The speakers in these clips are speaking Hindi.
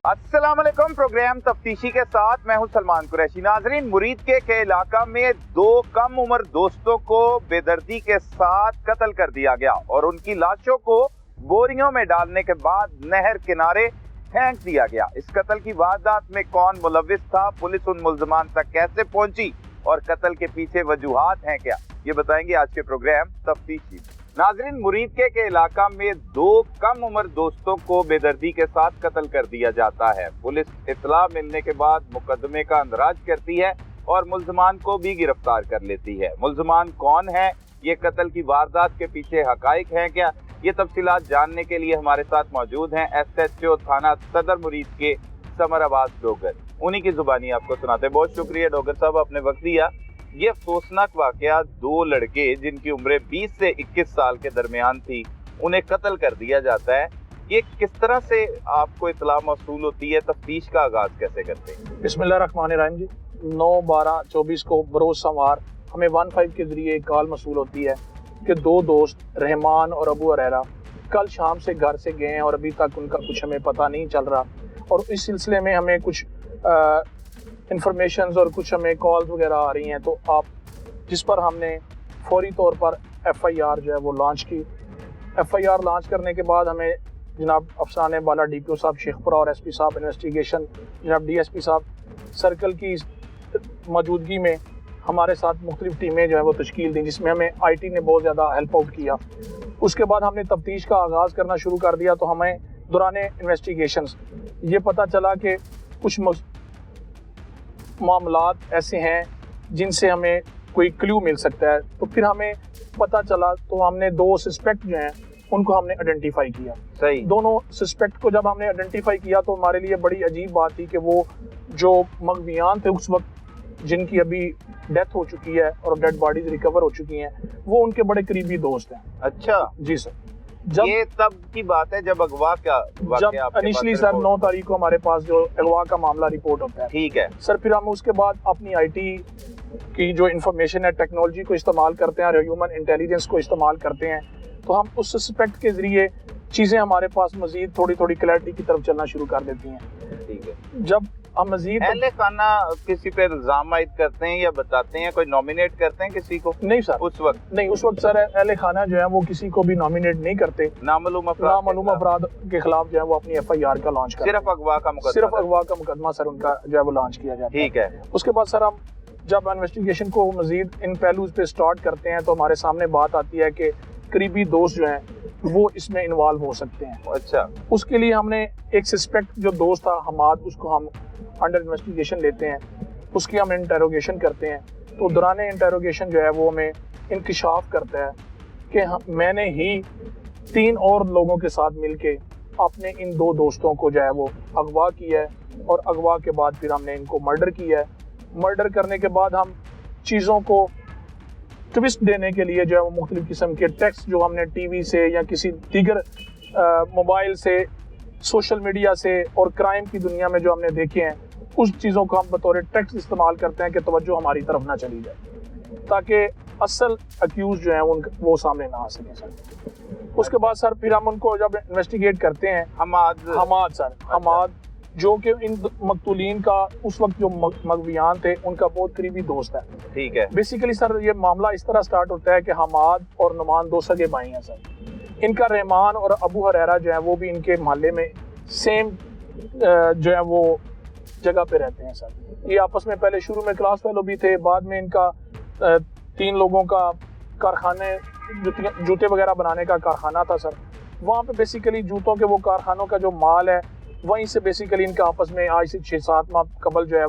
अस्सलाम वालेकुम। प्रोग्राम तफ्तीशी के साथ मैं हूं सलमान कुरैशी। नाजरीन, मुरीद के इलाका में दो कम उम्र दोस्तों को बेदर्दी के साथ कत्ल कर दिया गया और उनकी लाशों को बोरियों में डालने के बाद नहर किनारे फेंक दिया गया। इस कत्ल की वारदात में कौन मुलव्विस था, पुलिस उन मुल्जमान तक कैसे पहुंची और कत्ल के पीछे वजूहात हैं क्या, ये बताएंगे आज के प्रोग्राम तफ्तीशी। नाजरीन, मुरीद के इलाका में दो कम उम्र दोस्तों को बेदर्दी के साथ कत्ल कर दिया जाता है। पुलिस इत्तला मिलने के बाद मुकदमे का अंदराज करती है और मुल्जमान को भी गिरफ्तार कर लेती है। मुल्जमान कौन है, ये कत्ल की वारदात के पीछे हकाइक हैं क्या, ये तफसीलात जानने के लिए हमारे साथ मौजूद हैं SHO थाना सदर मुरीद के समर अब्बास डोगर। उन्हीं की जुबानी आपको सुनाते। बहुत शुक्रिया डोगर साहब, आपने वक्त दिया। ये अफसोसनाक वाकया, दो लड़के जिनकी उम्र 20 से 21 साल के दरमियान थी, उन्हें कत्ल कर दिया जाता है। ये किस तरह से आपको इत्तला मौसूल होती है, तफ्तीश का आगाज कैसे करते हैं? बिस्मिल्लाहिर्रहमानिर्रहीम जी। 9/12/24 को बरोज सोमवार हमें 15 के जरिए एक कॉल मसूल होती है कि दो दोस्त रहमान और अबू हरैरा कल शाम से घर से गए हैं और अभी तक उनका कुछ हमें पता नहीं चल रहा। और इस सिलसिले में हमें कुछ इंफॉर्मेशंस और कुछ हमें कॉल्स वगैरह आ रही हैं, तो आप जिस पर हमने फौरी तौर पर FIR जो है वो लॉन्च की। FIR लॉन्च करने के बाद हमें जनाब अफसाने वाला DPO साहब शेखपुरा और SP साहब इन्वेस्टिगेशन जनाब DSP साहब सर्कल की मौजूदगी में हमारे साथ मुख्तलिफ टीमें जो है वो तश्कील दी, जिसमें हमें IT ने बहुत ज़्यादा हेल्प आउट किया। उसके बाद हमने तफ्तीश का आगाज़ करना शुरू कर दिया। तो हमें दौरान इन्वेस्टिगेशंस ये पता चला कि कुछ मामलात ऐसे हैं जिनसे हमें कोई क्लू मिल सकता है। तो फिर हमें पता चला, तो हमने दो सस्पेक्ट जो हैं उनको हमने आइडेंटिफाई किया। सही। दोनों सस्पेक्ट को जब हमने आइडेंटिफाई किया तो हमारे लिए बड़ी अजीब बात थी कि वो जो मगवियान थे उस वक्त, जिनकी अभी डेथ हो चुकी है और डेड बॉडीज रिकवर हो चुकी हैं, वो उनके बड़े करीबी दोस्त हैं। अच्छा जी सर। जब ये तब की बात है जब अगवा का जब इनिशियली सर 9 तारीख को हमारे पास जो अगवा का मामला रिपोर्ट होता है। ठीक है सर। फिर हम उसके बाद अपनी IT की जो इंफॉर्मेशन है, टेक्नोलॉजी को इस्तेमाल करते हैं और ह्यूमन इंटेलिजेंस को इस्तेमाल करते हैं। तो हम उस सस्पेक्ट के जरिए चीज़ें हमारे पास मजीद थोड़ी थोड़ी क्लैरिटी की तरफ चलना शुरू कर देती हैं। ठीक है। जब हम मजीद अहले खाना किसी पे इल्जाम आयद करते हैं या बताते हैं, कोई नॉमिनेट करते हैं किसी को? नहीं सर, उस वक्त नहीं। उस वक्त सर अहले खाना जो है वो किसी को भी नॉमिनेट नहीं करते। नामालूम अपराध के खिलाफ जो है वो अपनी FIR का लॉन्च करते हैं। सिर्फ अगवा का मुकदमा सर उनका जो है वो लॉन्च किया जाता है। ठीक है। उसके बाद सर हम जब इन्वेस्टिगेशन को मजीद इन पहलूज पे स्टार्ट करते हैं तो हमारे सामने बात आती है कि करीबी दोस्त जो हैं वो इसमें इन्वॉल्व हो सकते हैं। अच्छा। उसके लिए हमने एक सस्पेक्ट जो दोस्त था हमाद, उसको हम अंडर इन्वेस्टिगेशन लेते हैं, उसकी हम इंटेरोगेशन करते हैं। तो दौरान इंटेरोगेशन जो है वो हमें इंकिशाफ करता है कि मैंने ही 3 और लोगों के साथ मिलके अपने इन 2 दोस्तों को जो है वो अगवा किया है और अगवा के बाद फिर हमने इनको मर्डर किया है। मर्डर करने के बाद हम चीज़ों को ट्विस्ट देने के लिए जो है वो मुख्तलिफ किस्म के टेक्स्ट जो हमने TV से या किसी दीगर मोबाइल से, सोशल मीडिया से और क्राइम की दुनिया में जो हमने देखे हैं, उस चीज़ों को हम बतौर टेक्स्ट इस्तेमाल करते हैं कि तवज्जो हमारी तरफ ना चली जाए, ताकि असल अक्यूज जो है वो सामने ना आ सके सर। उसके बाद सर फिर हम उनको जब इन्वेस्टिगेट करते हैं, हमाद जो कि इन मकतूलीन का उस वक्त जो मगवियान थे उनका बहुत करीबी दोस्त है। ठीक है। बेसिकली सर ये मामला इस तरह स्टार्ट होता है कि हमाद और नुमान 2 सगे भाई हैं सर। इनका रहमान और अबू हरैरा जो है वो भी इनके मोहल्ले में सेम जो है वो जगह पे रहते हैं सर। ये आपस में पहले शुरू में क्लास फेलो भी थे, बाद में इनका 3 लोगों का कारखाने, जूते वगैरह बनाने का कारखाना था सर। वहाँ पे बेसिकली जूतों के वो कारखानों का जो माल है वहीं से बेसिकली इनका आपस में आज से 6-7 माह कबल जो है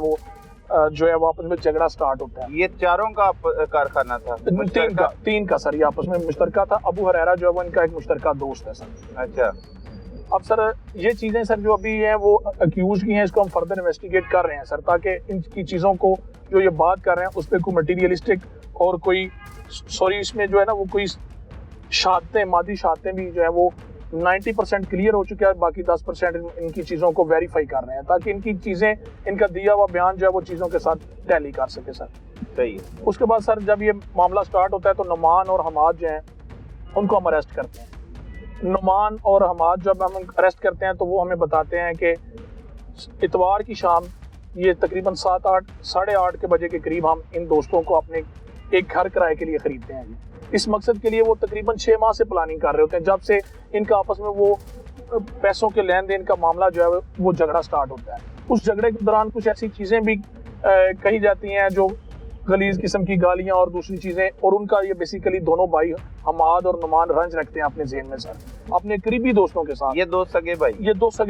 वो आपस में झगड़ा स्टार्ट होता है। ये चारों का कारखाना था? 3 का सर, ये आपस में मुश्तरका था। अबू हरैरा जो है वो इनका एक मुश्तरका दोस्त है सर। अच्छा। अब सर ये चीज़ें सर जो अभी हैं वो अक्यूज की हैं, इसको हम फर्दर इन्वेस्टिगेट कर रहे हैं सर, ताकि इनकी चीज़ों को जो ये बात कर रहे हैं उस पर कोई मटीरियलिस्टिक और कोई इसमें जो है ना वो कोई शहादतें, मादी शहादतें भी जो है वो 90% क्लियर हो चुका है। बाकी 10% इनकी चीज़ों को वेरीफाई कर रहे हैं, ताकि इनकी चीज़ें, इनका दिया हुआ बयान जो है वो चीज़ों के साथ टैली कर सके सर। सही। उसके बाद सर जब ये मामला स्टार्ट होता है तो नुमान और हमाद जो हैं उनको हम अरेस्ट करते हैं। नुमान और हमाद जब हम अरेस्ट करते हैं तो वो हमें बताते हैं कि इतवार की शाम ये तकरीबन 7-8 साढ़े 8 के बजे के करीब हम इन दोस्तों को अपने एक घर किराए के लिए खरीदते हैं जी। इस मकसद के लिए वो तकरीबन 6 माह से प्लानिंग कर रहे होते हैं, जब से इनका आपस में वो पैसों के लेन देन का मामला जो है वो झगड़ा स्टार्ट होता है। उस झगड़े के दौरान कुछ ऐसी चीज़ें भी कही जाती हैं जो गलीज किस्म की गालियां और दूसरी चीज़ें, और उनका ये बेसिकली दोनों भाई हमाद और नुमान रंज रखते हैं अपने ज़हन में सर, अपने करीबी दोस्तों के साथ। ये दो सगे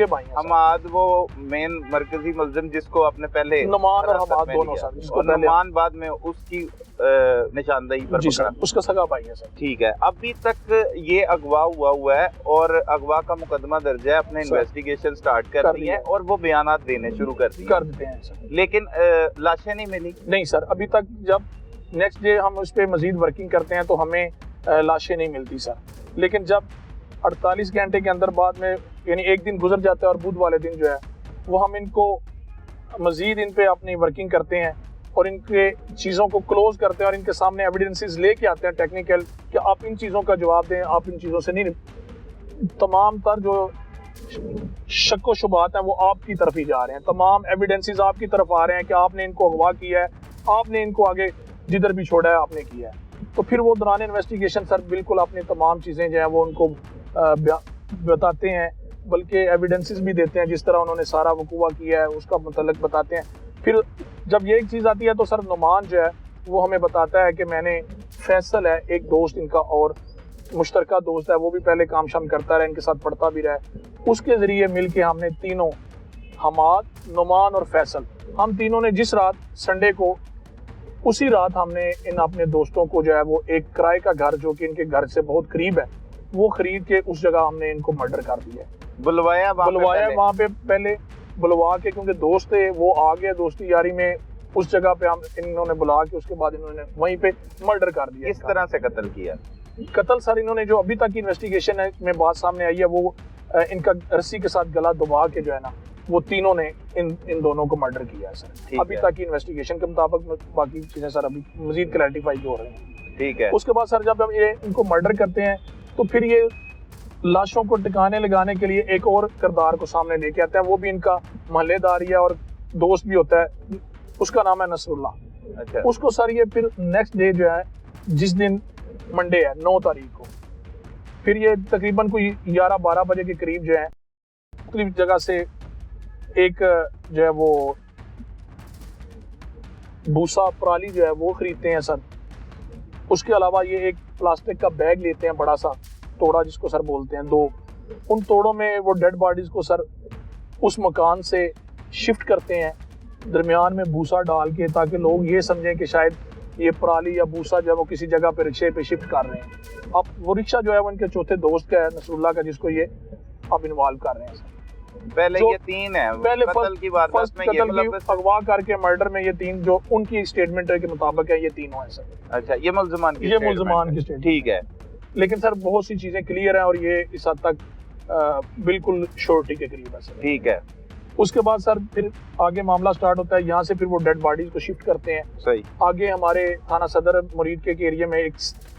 भाई हैं। हमाद वो मेन मरकजी मुल्जिम जिसको आपने पहले नुमान और हमाद दोनों सर, और नुमान बाद में उसकी निशानदेही पर पकड़ा, उसका सगा भाई है सर। ठीक है, अभी तक ये अगवा हुआ है और अगवा का मुकदमा दर्ज है, अपने इन्वेस्टिगेशन स्टार्ट कर दी है और वो बयानात देने शुरू कर देते हैं सर। लेकिन लाशें नहीं मिली? नहीं सर, अभी तक जब नेक्स्ट डे हम उस पर मजीद वर्किंग करते हैं तो हमें लाशें नहीं मिलती सर। लेकिन जब 48 घंटे के अंदर बाद में यानी एक दिन गुजर जाता है और बुध वाले दिन जो है वो हम इनको मजीद इन पे अपनी वर्किंग करते हैं और इनके चीज़ों को क्लोज करते हैं और इनके सामने एविडेंसेस लेके आते हैं टेक्निकल कि आप इन चीज़ों का जवाब दें, आप इन चीज़ों से नहीं। तमाम तर जो शक व शुबात हैं वो आपकी तरफ ही जा रहे हैं, तमाम एविडेंसेस आपकी तरफ आ रहे हैं कि आपने इनको अगवा किया है, आपने इनको आगे जिधर भी छोड़ा है आपने किया है। तो फिर वो दौरान इन्वेस्टिगेशन सर बिल्कुल अपनी तमाम चीज़ें जो हैं वो उनको बताते हैं, बल्कि एविडेंसेस भी देते हैं, जिस तरह उन्होंने सारा वकूआ किया है उसका मतलब बताते हैं। फिर जब ये एक चीज़ आती है तो सर नुमान जो है वो हमें बताता है कि मैंने फैसल है एक दोस्त इनका और मुश्तरका दोस्त है, वो भी पहले काम शाम करता रहा, इनके साथ पढ़ता भी रहा, उसके ज़रिए मिल के हमने तीनों हमाद, नुमान और फैसल, हम तीनों ने जिस रात संडे को उसी रात हमने इन अपने दोस्तों को जो है वो एक किराए का घर जो कि इनके घर से बहुत करीब है वो खरीद के उस जगह हमने इनको मर्डर कर दिया। बुलवाया वहाँ पे पहले बुलवा के, क्योंकि दोस्त थे वो आ गया दोस्ती यारी में, उस जगह पे हम इन्होंने बुला के उसके बाद इन्होंने वहीं पे मर्डर कर दिया। किस तरह से कत्ल किया? कत्ल सर इन्होंने जो अभी तक की इन्वेस्टिगेशन में बात सामने आई है वो इनका रस्सी के साथ गला दबा के जो है ना वो तीनों ने इन दोनों को मर्डर किया है सर। अभी तक की इन्वेस्टिगेशन के मुताबिक, बाकी चीजें सर अभी मजीद क्लैरिफाई हो रही हैं। ठीक है। उसके बाद सर जब हम ये इनको मर्डर करते हैं तो फिर ये लाशों को टिकाने लगाने के लिए एक और किरदार को सामने लेके आते हैं, वो भी इनका महल्लेदार है और दोस्त भी होता है, उसका नाम है नसरुल्ला। अच्छा। उसको सर ये फिर नेक्स्ट डे जो है जिस दिन मंडे है 9 तारीख को, फिर ये तकरीबन कोई 11-12 बजे के करीब जो है मुख्तलिफ जगह से एक जो है वो भूसा पराली जो है वो खरीदते हैं सर। उसके अलावा ये एक प्लास्टिक का बैग लेते हैं, बड़ा सा तोड़ा जिसको सर बोलते हैं, 2 उन तोड़ों में वो डेड बॉडीज को सर उस मकान से शिफ्ट करते हैं, दरमियान में भूसा डाल के, ताकि लोग ये समझें कि शायद ये पराली या भूसा जो है वो किसी जगह पे रिक्शे पे शिफ्ट कर रहे हैं। अब वो रिक्शा जो है वो इनके चौथे दोस्त का है नसरुल्ला का, जिसको ये अब इन्वॉल्व कर रहे हैं सर। पहले ये 3 है, पहले कत्ल की वारदात में ये मतलब अगवा करके मर्डर में ये 3 जो उनकी स्टेटमेंट के मुताबिक है ये तीनों है सर। अच्छा, ये मुल्ज़िमान की स्टेटमेंट। ठीक है। लेकिन सर बहुत सी चीजें क्लियर हैं और ये इस हद तक बिल्कुल श्योरिटी के करीब है सर। ठीक है। उसके बाद सर फिर आगे मामला स्टार्ट होता है, यहाँ से फिर वो डेड बॉडीज को शिफ्ट करते हैं। सही। आगे हमारे थाना सदर मुरीद के एरिया में एक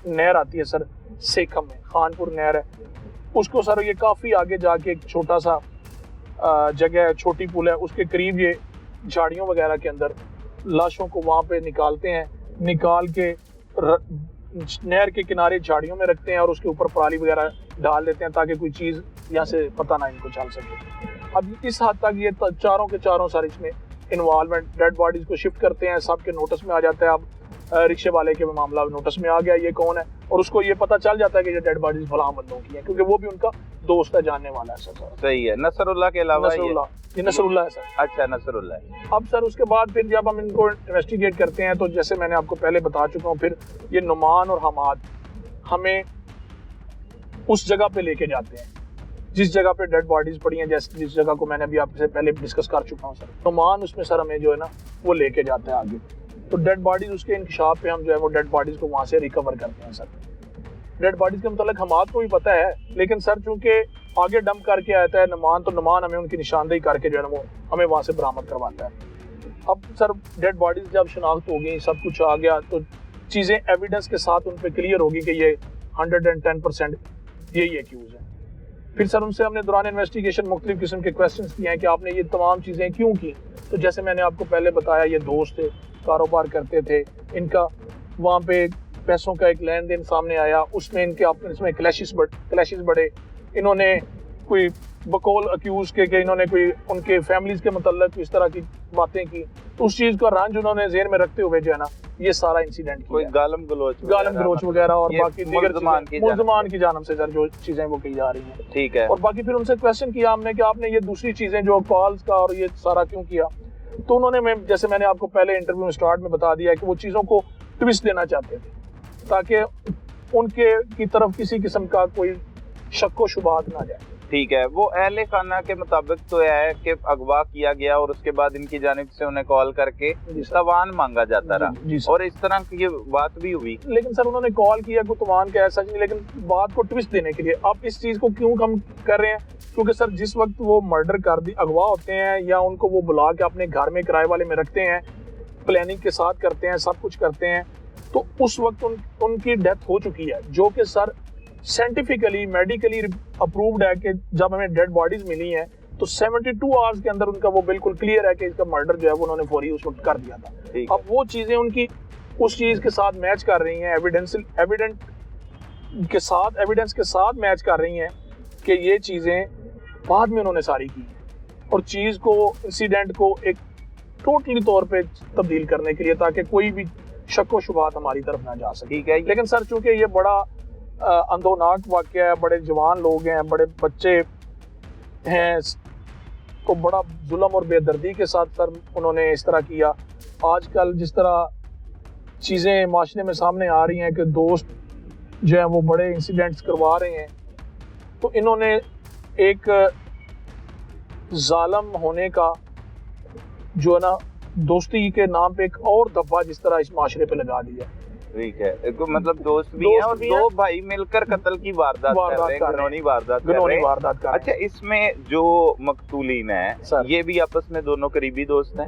नहर आती है सर, सेखम में खानपुर नहर है, उसको सर ये काफी आगे जाके एक छोटा सा जगह है, छोटी पुल है, उसके करीब ये झाड़ियों वगैरह के अंदर लाशों को वहाँ पे निकालते हैं, निकाल के नहर के किनारे झाड़ियों में रखते हैं और उसके ऊपर पराली वगैरह डाल देते हैं ताकि कोई चीज़ यहाँ से पता ना इनको चल सके। अब इस हद तक ये चारों के चारों सर इसमें इन्वॉल्वमेंट, डेड बॉडीज को शिफ्ट करते हैं, सबके नोटिस में आ जाता है। अब रिक्शे वाले के मामला नोटिस में आ गया ये कौन है, और उसको ये पता चल जाता है कि ये डेड बॉडीज फलां बंदों की है, क्योंकि वो भी उनका दोस्त है, जानने वाला है सर। सही है। नसरुल्लाह के अलावा ये नसरुल्ला है सर। अच्छा, नसरुल्लाह है। अब सर उसके बाद फिर जब हम इनको इन्वेस्टिगेट करते हैं तो जैसे मैंने आपको पहले बता चुका हूँ, फिर ये नुमान और हमाद हमें उस जगह पे लेके जाते हैं जिस जगह पे डेड बॉडीज पड़ी हैं, जैसे जिस जगह को मैंने अभी आपसे पहले डिस्कस कर चुका हूँ सर। नुमान उसमें सर हमें जो है ना वो लेके जाता है आगे, तो डेड बॉडीज उसके इंकशाफ पे हम जो है वो डेड बॉडीज को वहाँ से रिकवर करते हैं सर। डेड बॉडीज के मतलब हमाद को भी पता है, लेकिन सर चूंकि आगे डंप करके आता है नुमान, तो नुमान हमें उनकी निशानदेही करके जो है ना वो हमें वहाँ से बरामद करवाता है। अब सर डेड बॉडीज जब शनाख्त हो गई, सब कुछ आ गया, तो चीज़ें एविडेंस के साथ उन पर क्लियर होगी कि ये 110% यही एक्यूज है। फिर सर उनसे हमने दौरान इन्वेस्टिगेशन मुख्तलिफ किस्म के क्वेश्चन किए हैं कि आपने ये तमाम चीज़ें क्यों की। तो जैसे मैंने आपको पहले बताया, ये दोस्त थे, कारोबार करते थे, इनका वहाँ पे पैसों का एक लेन देन सामने आया, उसमें इनके आपस इसमें क्लैशेस बढ़े। इन्होंने कोई बकौल अक्यूज के इन्होंने कोई उनके फैमिलीज के मतलब इस तरह की बातें की, तो उस चीज़ का रंज उन्होंने जेहन में रखते हुए जो है ना ये सारा इंसिडेंट कोई गालम गलोच वगैरह और बाकी मुल्ज़मान की जानब से सर जो चीज़ें वो की जा रही हैं। ठीक है। और बाकी फिर उनसे क्वेश्चन किया हमने कि आपने ये दूसरी चीज़ें जो कॉल्स का और ये सारा क्यों किया। तो उन्होंने जैसे मैंने आपको पहले इंटरव्यू में स्टार्ट में बता दिया कि वो चीज़ों को ट्विस्ट देना चाहते थे ताकि उनके की तरफ किसी किस्म का कोई शक व शुबहात ना जाए। ठीक है। वो अहले खाना के मुताबिक तो है कि अगवा किया गया और उसके बाद इनकी जानिब से उन्हें कॉल करके तवान मांगा जाता रहा और इस तरह की बात भी हुई। लेकिन सर उन्होंने कॉल किया कोई तवान का ऐसा नहीं, लेकिन बात को ट्विस्ट देने के लिए। अब इस चीज़ को क्यों हम कर रहे हैं, क्योंकि सर जिस वक्त वो मर्डर कर दी अगवा होते हैं या उनको वो बुला के अपने घर में किराए वाले में रखते हैं, प्लानिंग के साथ करते हैं, सब कुछ करते हैं, तो उस वक्त उनकी डेथ हो चुकी है, जो कि सर साइंटिफिकली मेडिकली अप्रूव्ड है कि जब हमें डेड बॉडीज मिली हैं तो 72 आवर्स के अंदर उनका वो बिल्कुल क्लियर है कि इसका मर्डर जो है वो उन्होंने फौरी उस वक्त कर दिया था। अब वो चीज़ें उनकी उस चीज़ के साथ मैच कर रही हैं, एविडेंस के साथ मैच कर रही हैं कि ये चीज़ें बाद में उन्होंने सारी की और चीज़ को इंसिडेंट को एक टोटली तौर पे तब्दील करने के लिए ताकि कोई भी शक व शुबहात हमारी तरफ ना जा सके। ठीक है। लेकिन सर चूंकि ये बड़ा अंधोनाक वाक़या है, बड़े जवान लोग हैं, बड़े बच्चे हैं, तो बड़ा जुल्म और बेदर्दी के साथ सर उन्होंने इस तरह किया। आजकल जिस तरह चीज़ें माशरे में सामने आ रही हैं कि दोस्त जो है वो बड़े इंसिडेंट्स करवा रहे हैं, तो इन्होंने एक जालिम होने का जो है ना दोस्ती के नाम पे एक और धब्बा जिस तरह इस माशरे पे लगा दिया। ठीक है। मतलब दोस्त भी हैं और दो भाई मिलकर कत्ल की वारदात कर रहे हैं, घिनौनी वारदात कर रहे हैं। अच्छा, इसमें जो मकतूलीन है ये भी आपस में दोनों करीबी दोस्त हैं?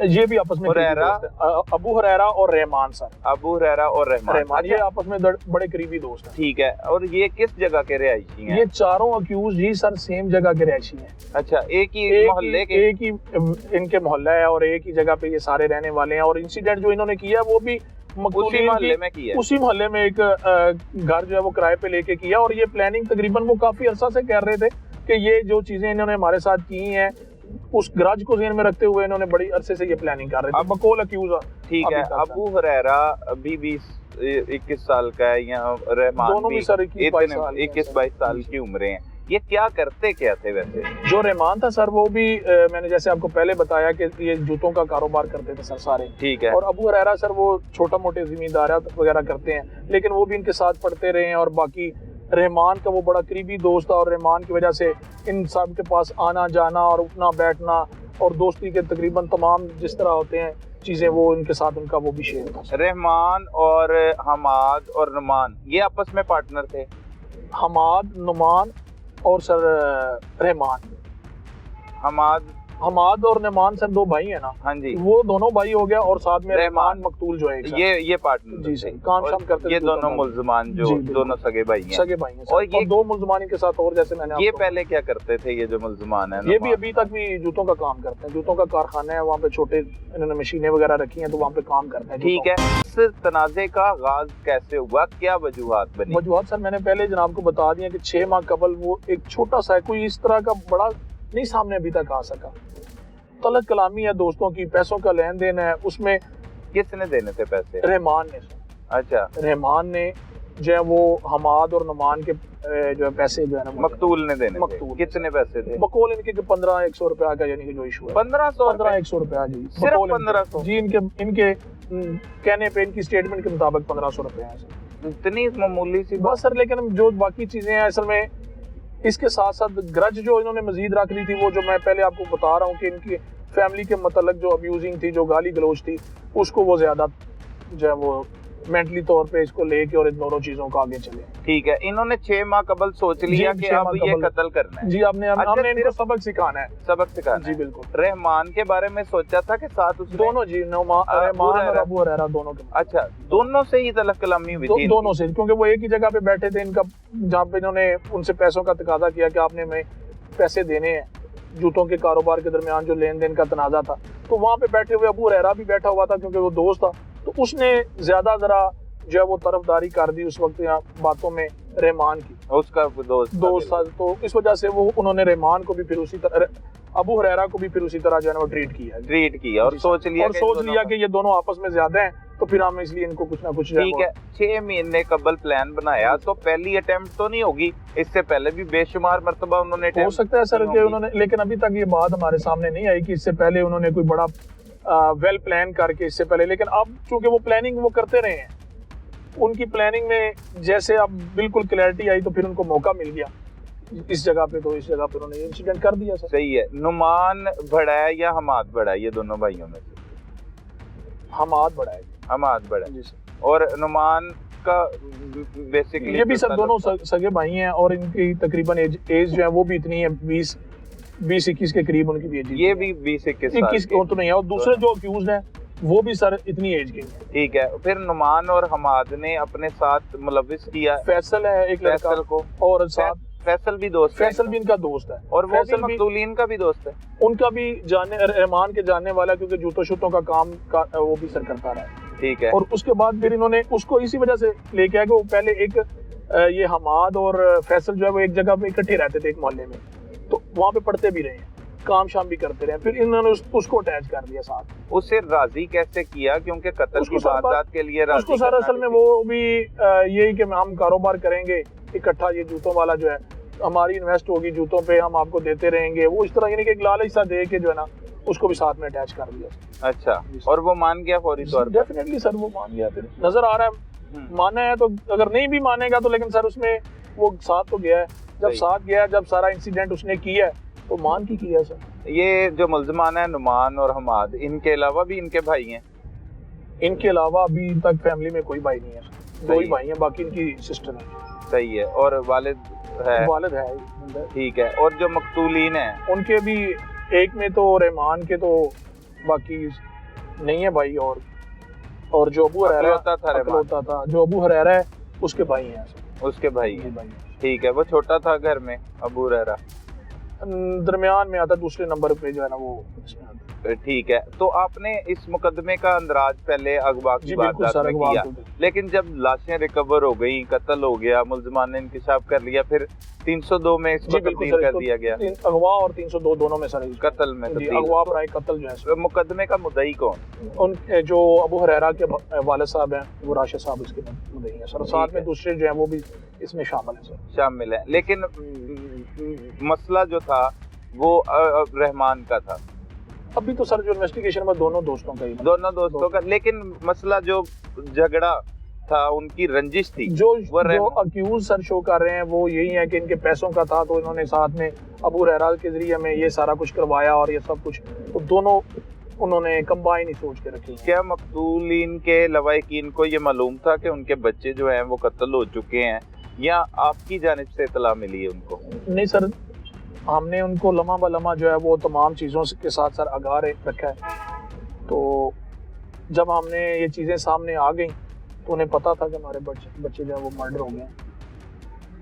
ये भी आपस में अबू हुरैरा और रहमान सर। अबू हुरैरा और रहमान ये आपस में बड़े करीबी दोस्त हैं। ठीक है। और ये किस जगह के रिहायशी हैं? ये चारों अक्यूज ही सर सेम जगह के रिहायशी हैं। अच्छा, एक ही मोहल्ले के? एक ही इनके मोहल्ला है और एक ही जगह पे ये सारे रहने वाले हैं। और इंसिडेंट जो इन्होंने किया वो भी उसी मोहल्ले में किया। उसी मोहल्ले में एक घर जो है वो किराए पे लेके किया। और ये प्लानिंग तकरीबन वो काफी अरसा से कर रहे थे कि ये जो चीजें इन्होंने हमारे साथ की हैं उस ग्रज को ज़हन में रखते हुए इन्होंने बड़ी अरसे से ये प्लानिंग कर रहे थे। बकौल अक्यूज। ठीक है। अबू हुरैरा अभी 20-21 साल का है या रहमान दोनों भी सर 21-22 साल की उम्र है। ये क्या करते क्या थे वैसे? जो रहमान था सर वो भी मैंने जैसे आपको पहले बताया कि ये जूतों का कारोबार करते थे सर सारे। ठीक है। और अबू हुरैरा सर वो छोटा मोटे जिम्मेदारियां वगैरह करते हैं, लेकिन वो भी इनके साथ पढ़ते रहे हैं। और बाकी रहमान का वो बड़ा करीबी दोस्त था और रहमान की वजह से इन सब के पास आना जाना और उठना बैठना और दोस्ती के तकरीबन तमाम जिस तरह होते हैं चीजें वो इनके साथ उनका वो भी शेयर था। रहमान और हमाद और नुमान ये आपस में पार्टनर थे? हमाद, नुमान और सर रहमान। हमाद और रहमान सर दो भाई है ना? हाँ जी। वो दोनों भाई हो गया और साथ में रहमान मकतूल जो है ये पार्टनर जी सर काम शाम करते। ये दोनों मुल्ज़मान जो दोनों सगे भाई हैं। और ये दो मुल्ज़मान के साथ और जैसे मैंने ये पहले क्या करते थे? ये जो मुल्ज़मान है ये भी अभी तक भी जूतों का काम करते हैं। जूतों का कारखाना है वहाँ पे, छोटे इन्होंने मशीनें वगैरह रखी हैं तो वहाँ पे काम करते हैं। ठीक है। इस तनाज़े का आगाज कैसे हुआ, क्या वजूहात बनी? वजूहात सर मैंने पहले जनाब को बता दिया कि 6 माह कबल वो एक छोटा सा कोई इस तरह का बड़ा नहीं सामने अभी तक आ सका। तलत कलामी है दोस्तों की, पैसों का लेन देन है। उसमें किसने देने थे पैसे? रहमान ने। अच्छा। रहमान ने जो है वो हमाद और नुमान के जो है पैसे जो है ना मकतूल ने देने थे। कितने पैसे थे? बकौल इनके 1500-100 रुपया का यानी कि जो इशू है 1500-100 रुपया जी। सिर्फ 1500 जी। इनके कहने पे इनकी स्टेटमेंट के मुताबिक 1500 रुपया है। इतनी मामूली सी बस सर। लेकिन जो बाकी चीजें हैं असल में इसके साथ साथ ग्रज जो इन्होंने मजीद रख ली थी वो जो मैं पहले आपको बता रहा हूँ कि इनकी फैमिली के मतलब जो अब्यूजिंग थी, जो गाली गलोच थी, उसको वो ज्यादा जो है वो मेंटली तौर पे इसको लेके और इन दोनों चीजों को आगे चले। ठीक है, इन्होंने 6 माह कबल सोच लिया कि अब ये कत्ल करना है। जी, हमने इनको सबक सिखाना है। सबक सिखाना जी बिल्कुल। रहमान के बारे में सोचा था कि साथ उसने दोनों जी, रहमान और अबू हुरैरा दोनों के। अच्छा, दोनों से ही तलक कलामी हुई थी? दोनों से, क्योंकि वो एक ही जगह पे बैठे थे, इनका जहाँ पे इन्होंने उनसे पैसों का तकाजा किया कि आपने हमें पैसे देने हैं, जूतों के कारोबार के दरमियान जो लेन देन का तनाजा था, तो वहाँ पे बैठे हुए अबू हुरैरा भी बैठा हुआ था क्योंकि वो दोस्त था, तो उसने ज्यादा जरा जो है वो तरफदारी कर दी उस वक्त यहाँ बातों में रहमान की, उसका दोस्त था, तो इस वजह से वो उन्होंने रहमान को भी फिर उसी तरह, अबू हुरैरा को भी फिर उसी तरह जो है वो ट्रीट किया और सोच लिया कि ये दोनों आपस में ज्यादा हैं, तो फिर हम इसलिए इनको कुछ ना कुछ। ठीक है, 6 महीने कबल प्लान बनाया, तो पहली अटेम्प्ट तो नहीं होगी, इससे पहले भी बेशुमार मर्तबा उन्होंने हो सकता है सर कि उन्होंने, लेकिन अभी तक ये बात हमारे सामने नहीं आई कि इससे पहले उन्होंने कोई बड़ा वेल प्लान करके इससे पहले, लेकिन अब चूंकि वो प्लानिंग वो करते रहे हैं, उनकी प्लानिंग में जैसे अब बिल्कुल क्लैरिटी आई तो फिर उनको मौका मिल गया इस जगह पे, तो इस जगह पे उन्होंने इंसिडेंट कर दिया सर। सही है। नुमान बड़ा है या हमाद बड़ा है ये दोनों भाइयों में से? हमाद बड़ा है। हमाद बड़ा है जी सर। और नुमान का बेसिकली ये भी सर दोनों सगे भाई हैं और इनकी तकरीबन एज जो है वो भी इतनी है, 20-21 के करीब उनकी भी एज। ये भी 20-21 तो नहीं है, और दूसरे जो अक्यूज्ड हैं वो भी सर इतनी एज के हैं। ठीक है, फिर नुमान और हमाद ने अपने साथ मुलविस किया फैसल है एक लड़का को, और साथ फैसल भी दोस्त, फैसल भी इनका दोस्त है, और वो भी मकतूलीन का भी दोस्त है, उनका भी रहमान के जानने वाला, क्योंकि जूतों शूतों का काम वो भी सर करता रहा है। ठीक है, और उसके बाद फिर इन्होंने उसको इसी वजह से लेके आए कि वो पहले एक ये हमाद और फैसल जो है वो एक जगह पे इकट्ठे रहते थे एक मोहल्ले में, तो वहाँ पे पढ़ते भी रहे हैं, काम शाम भी करते रहे, फिर इन्होंने उसको अटैच कर दिया साथ। उसे राजी कैसे किया, क्योंकि कत्ल की वारदात के लिए राजी उसको सर असल में वो भी यही कि हम कारोबार करेंगे इकट्ठा, ये जूतों वाला जो है हमारी इन्वेस्ट होगी जूतों पे, हम आपको देते रहेंगे, वो इस तरह यानी कि एक लालच सा दे के जो है ना उसको भी साथ में अटैच कर दिया। अच्छा, और वो मान गया फौरी तौर पर? डेफिनेटली सर वो मान गया, फिर नजर आ रहा है माना है, तो अगर नहीं भी मानेगा तो लेकिन सर उसमें वो साथ तो गया है, जब साथ गया, जब सारा इंसिडेंट उसने किया है तो मान की किया सर। ये जो मुल्ज़मान है नुमान और हमाद, इनके अलावा भी इनके भाई हैं? इनके अलावा अभी तक फैमिली में कोई भाई नहीं है, दो ही भाई हैं, बाकी इनकी सिस्टर है। सही है, और वालिद है? ठीक है, और जो मकतूलीन है उनके भी एक में तो रहमान के तो बाकी नहीं है भाई, और जो अबू हुरैरा था, जो अबू हुरैरा है उसके भाई हैं, उसके भाई। ठीक है, वो छोटा था घर में अबू हुरैरा, दरमियान में आता, दूसरे नंबर पे जो है ना वो इसमें आता। ठीक है, तो आपने इस मुकदमे का अंदराज पहले अगवा की वारदात में किया, लेकिन जब लाशें रिकवर हो गई, कत्ल हो गया, मुल्ज़मान ने इंकिशाफ कर लिया, फिर 302 में इसको तब्दील कर दिया गया। अगवा और 302 दोनों में सर कत्ल में अगवा बराए कत्ल जो है। मुकदमे का मुद्दई कौन? उन जो अबू हुरैरा के वालिद साहब हैं वो राशिद साहब इसके मुद्दई हैं सर, साथ में दूसरे जो हैं वो भी इसमें शामिल है सर। शामिल है, लेकिन मसला जो था वो रहमान का था। अभी तो सर जो इन्वेस्टिगेशन में दोनों दोस्तों का, लेकिन मसला जो झगड़ा था उनकी रंजिश थी, जो अक्यूज सर शो कर रहे हैं वो यही है कि इनके पैसों का था, तो इन्होंने साथ में अबू हुरैरा के जरिए में ये सारा कुछ करवाया और ये सब कुछ, तो दोनों उन्होंने कंबाइन ही सोच के रखी। क्या मकतूलीन के लवाहिकीन को ये मालूम था कि उनके बच्चे जो हैं वो कत्ल हो चुके हैं, या आपकी जानिब से इतला मिली है उनको? नहीं सर, हमने उनको लम्हा ब लम्हा जो है वो तमाम चीज़ों के साथ सर आगाह रखा है, तो जब हमने ये चीज़ें सामने आ गई तो उन्हें पता था कि हमारे बच्चे जो है वो मर्डर हो गए।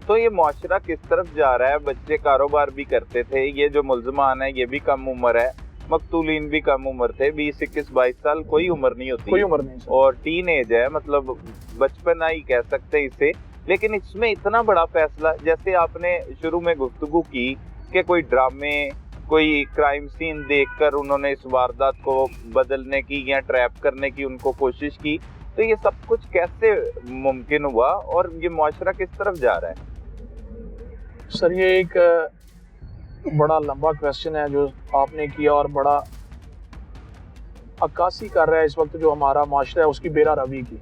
तो ये मुआशरा किस तरफ जा रहा है? बच्चे कारोबार भी करते थे, ये जो मुल्ज़मान है ये भी कम उम्र है, मकतूलीन भी कम उम्र थे, 20, 21, 22 साल कोई उम्र नहीं होती, कोई उम्र नहीं, और टीन एज है, मतलब बचपना ही कह सकते हैं इसे। लेकिन इसमें इतना बड़ा फैसला, जैसे आपने शुरू में गुफ्तगू की कि कोई ड्रामे, कोई क्राइम सीन देखकर उन्होंने इस वारदात को बदलने की या ट्रैप करने की उनको कोशिश की, तो ये सब कुछ कैसे मुमकिन हुआ और ये मुआशरा किस तरफ जा रहा है? सर ये एक बड़ा लंबा क्वेश्चन है जो आपने किया, और बड़ा अक्कासी कर रहा है इस वक्त जो हमारा माशरा है उसकी बेरा रवी की।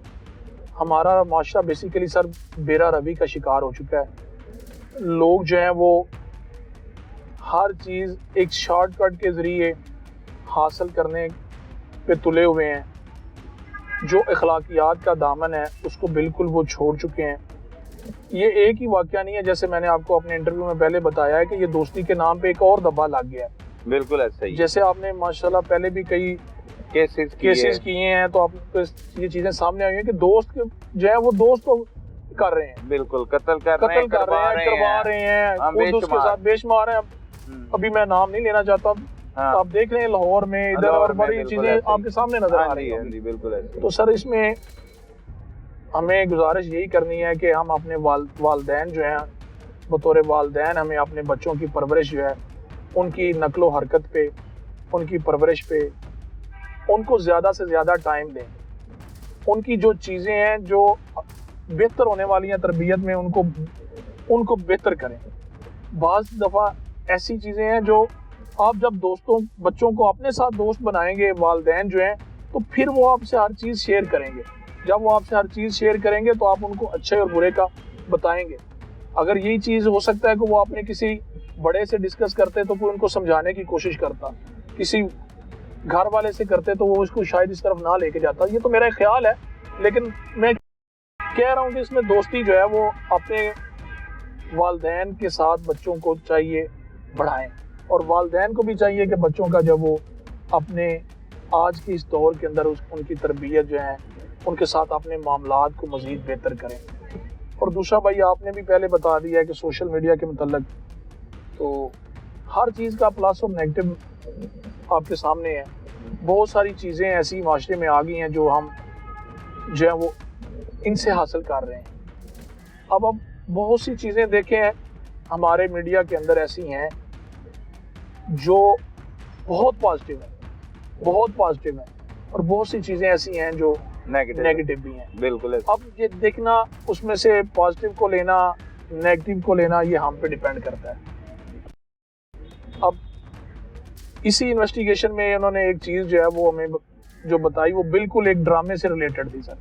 हमारा माशरा बेसिकली सर बेरा रवी का शिकार हो चुका है। लोग जो हैं वो हर चीज़ एक शॉर्टकट के ज़रिए हासिल करने पे तुले हुए हैं। जो अखलाकियात का दामन है उसको बिल्कुल वो छोड़ चुके हैं। ये एक ही वाक़या नहीं है, जैसे मैंने आपको अपने इंटरव्यू में पहले बताया है कि ये दोस्ती के नाम पे एक और दब्बा लग गया है। बिल्कुल ऐसा ही, जैसे आपने माशाल्लाह पहले भी कई केसेस किए हैं, तो आपको ये चीजें सामने आई हैं कि दोस्त जो है वो दोस्त को कर रहे हैं, बिल्कुल कत्ल कर रहे हैं, करवा रहे हैं खुद उसके साथ बेशुमार हैं। अभी मैं नाम नहीं लेना चाहता, हाँ। आप देख रहे हैं लाहौर में इधर और बड़ी चीजें आपके सामने नजर आ रही हैं। बिल्कुल ऐसे। तो सर इसमें हमें गुजारिश यही करनी है कि हम अपने वालदैन जो हैं, बतौर वालदैन हमें अपने बच्चों की परवरिश जो है उनकी नकलो हरकत पे, उनकी परवरिश पे उनको ज़्यादा से ज़्यादा टाइम दें। उनकी जो चीज़ें हैं जो बेहतर होने वाली हैं तरबियत में, उनको बेहतर करें। बाज़ दफ़ा ऐसी चीज़ें हैं जो आप जब बच्चों को अपने साथ दोस्त बनाएंगे वालदैन जो हैं, तो फिर वो आपसे हर चीज़ शेयर करेंगे। जब वो आपसे हर चीज़ शेयर करेंगे तो आप उनको अच्छे और बुरे का बताएंगे। अगर यही चीज़ हो सकता है कि वो अपने किसी बड़े से डिस्कस करते तो कोई उनको समझाने की कोशिश करता, किसी घर वाले से करते तो वो उसको शायद इस तरफ ना लेके जाता। ये तो मेरा ख्याल है, लेकिन मैं कह रहा हूँ कि इसमें दोस्ती जो है वो अपने वालदैन के साथ बच्चों को चाहिए बढ़ाएं, और वालदैन को भी चाहिए कि बच्चों का जब वो अपने आज के इस दौर के अंदर उनकी तरबियत जो है उनके साथ अपने मामलात को मज़ीद बेहतर करें। और दूसरा भाई आपने भी पहले बता दिया है कि सोशल मीडिया के मतलब तो हर चीज़ का प्लस और नेगेटिव आपके सामने है। बहुत सारी चीज़ें ऐसी माशरे में आ गई हैं जो हम जो है वो इनसे हासिल कर रहे हैं। अब बहुत सी चीज़ें देखें हैं हमारे मीडिया के अंदर ऐसी हैं जो बहुत पॉजिटिव है, और बहुत सी चीज़ें ऐसी हैं जो नेगेटिव भी हैं। बिल्कुल। अब ये देखना, उसमें से पॉजिटिव को लेना, नेगेटिव को लेना, ये हम पे डिपेंड करता है। अब इसी इन्वेस्टिगेशन में उन्होंने एक चीज़ जो है वो हमें जो बताई वो बिल्कुल एक ड्रामे से रिलेटेड थी सर।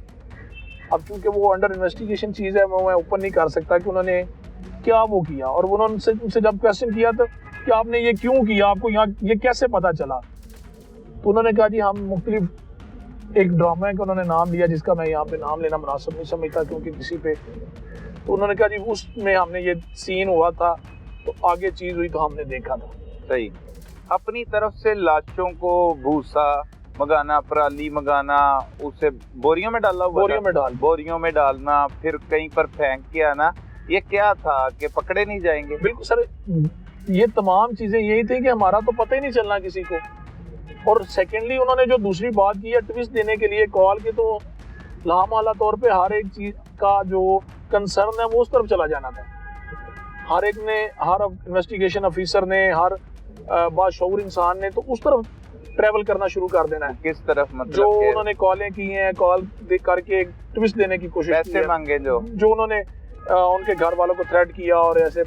अब चूंकि वो अंडर इन्वेस्टिगेशन चीज़ है, मैं ओपन नहीं कर सकता कि उन्होंने क्या वो किया। और उन्होंने उनसे जब क्वेश्चन किया तो कि आपने ये क्यों किया, आपको यहाँ ये कैसे पता चला, तो उन्होंने कहा जी हम मुख्तलिफ एक ड्रामा है कि उन्होंने नाम लिया जिसका मैं यहाँ पे नाम लेना मुनासिब नहीं समझता क्योंकि किसी पे, तो उन्होंने कहा जी उसमें हमने ये सीन हुआ था तो आगे चीज़ हुई तो हमने देखा था। सही। अपनी तरफ से लाशों को भूसा मंगाना, पराली मंगाना, उसे बोरियों में डाला हुआ, बोरियों में डालना, फिर कहीं पर फेंक के आना, ये क्या था कि पकड़े नहीं जाएंगे? बिल्कुल सर, ये तमाम चीज़ें यही थी कि हमारा तो पता ही नहीं चलना किसी को। और सेकेंडली उन्होंने जो दूसरी बात की है ट्विस्ट देने के लिए कॉल की, तो लामाला तौर पे हर एक चीज़ का जो कंसर्न है वो उस तरफ चला जाना था। हर एक ने, हर इन्वेस्टिगेशन ऑफिसर ने, हर बाशऊर इंसान ने तो उस तरफ ट्रैवल करना शुरू कर देना है। किस तरफ? मतलब जो उन्होंने कॉलें की हैं, कॉल करके एक ट्विस्ट देने की कोशिश की है, पैसे मांगे, जो उन्होंने उनके घर वालों को थ्रेट किया और ऐसे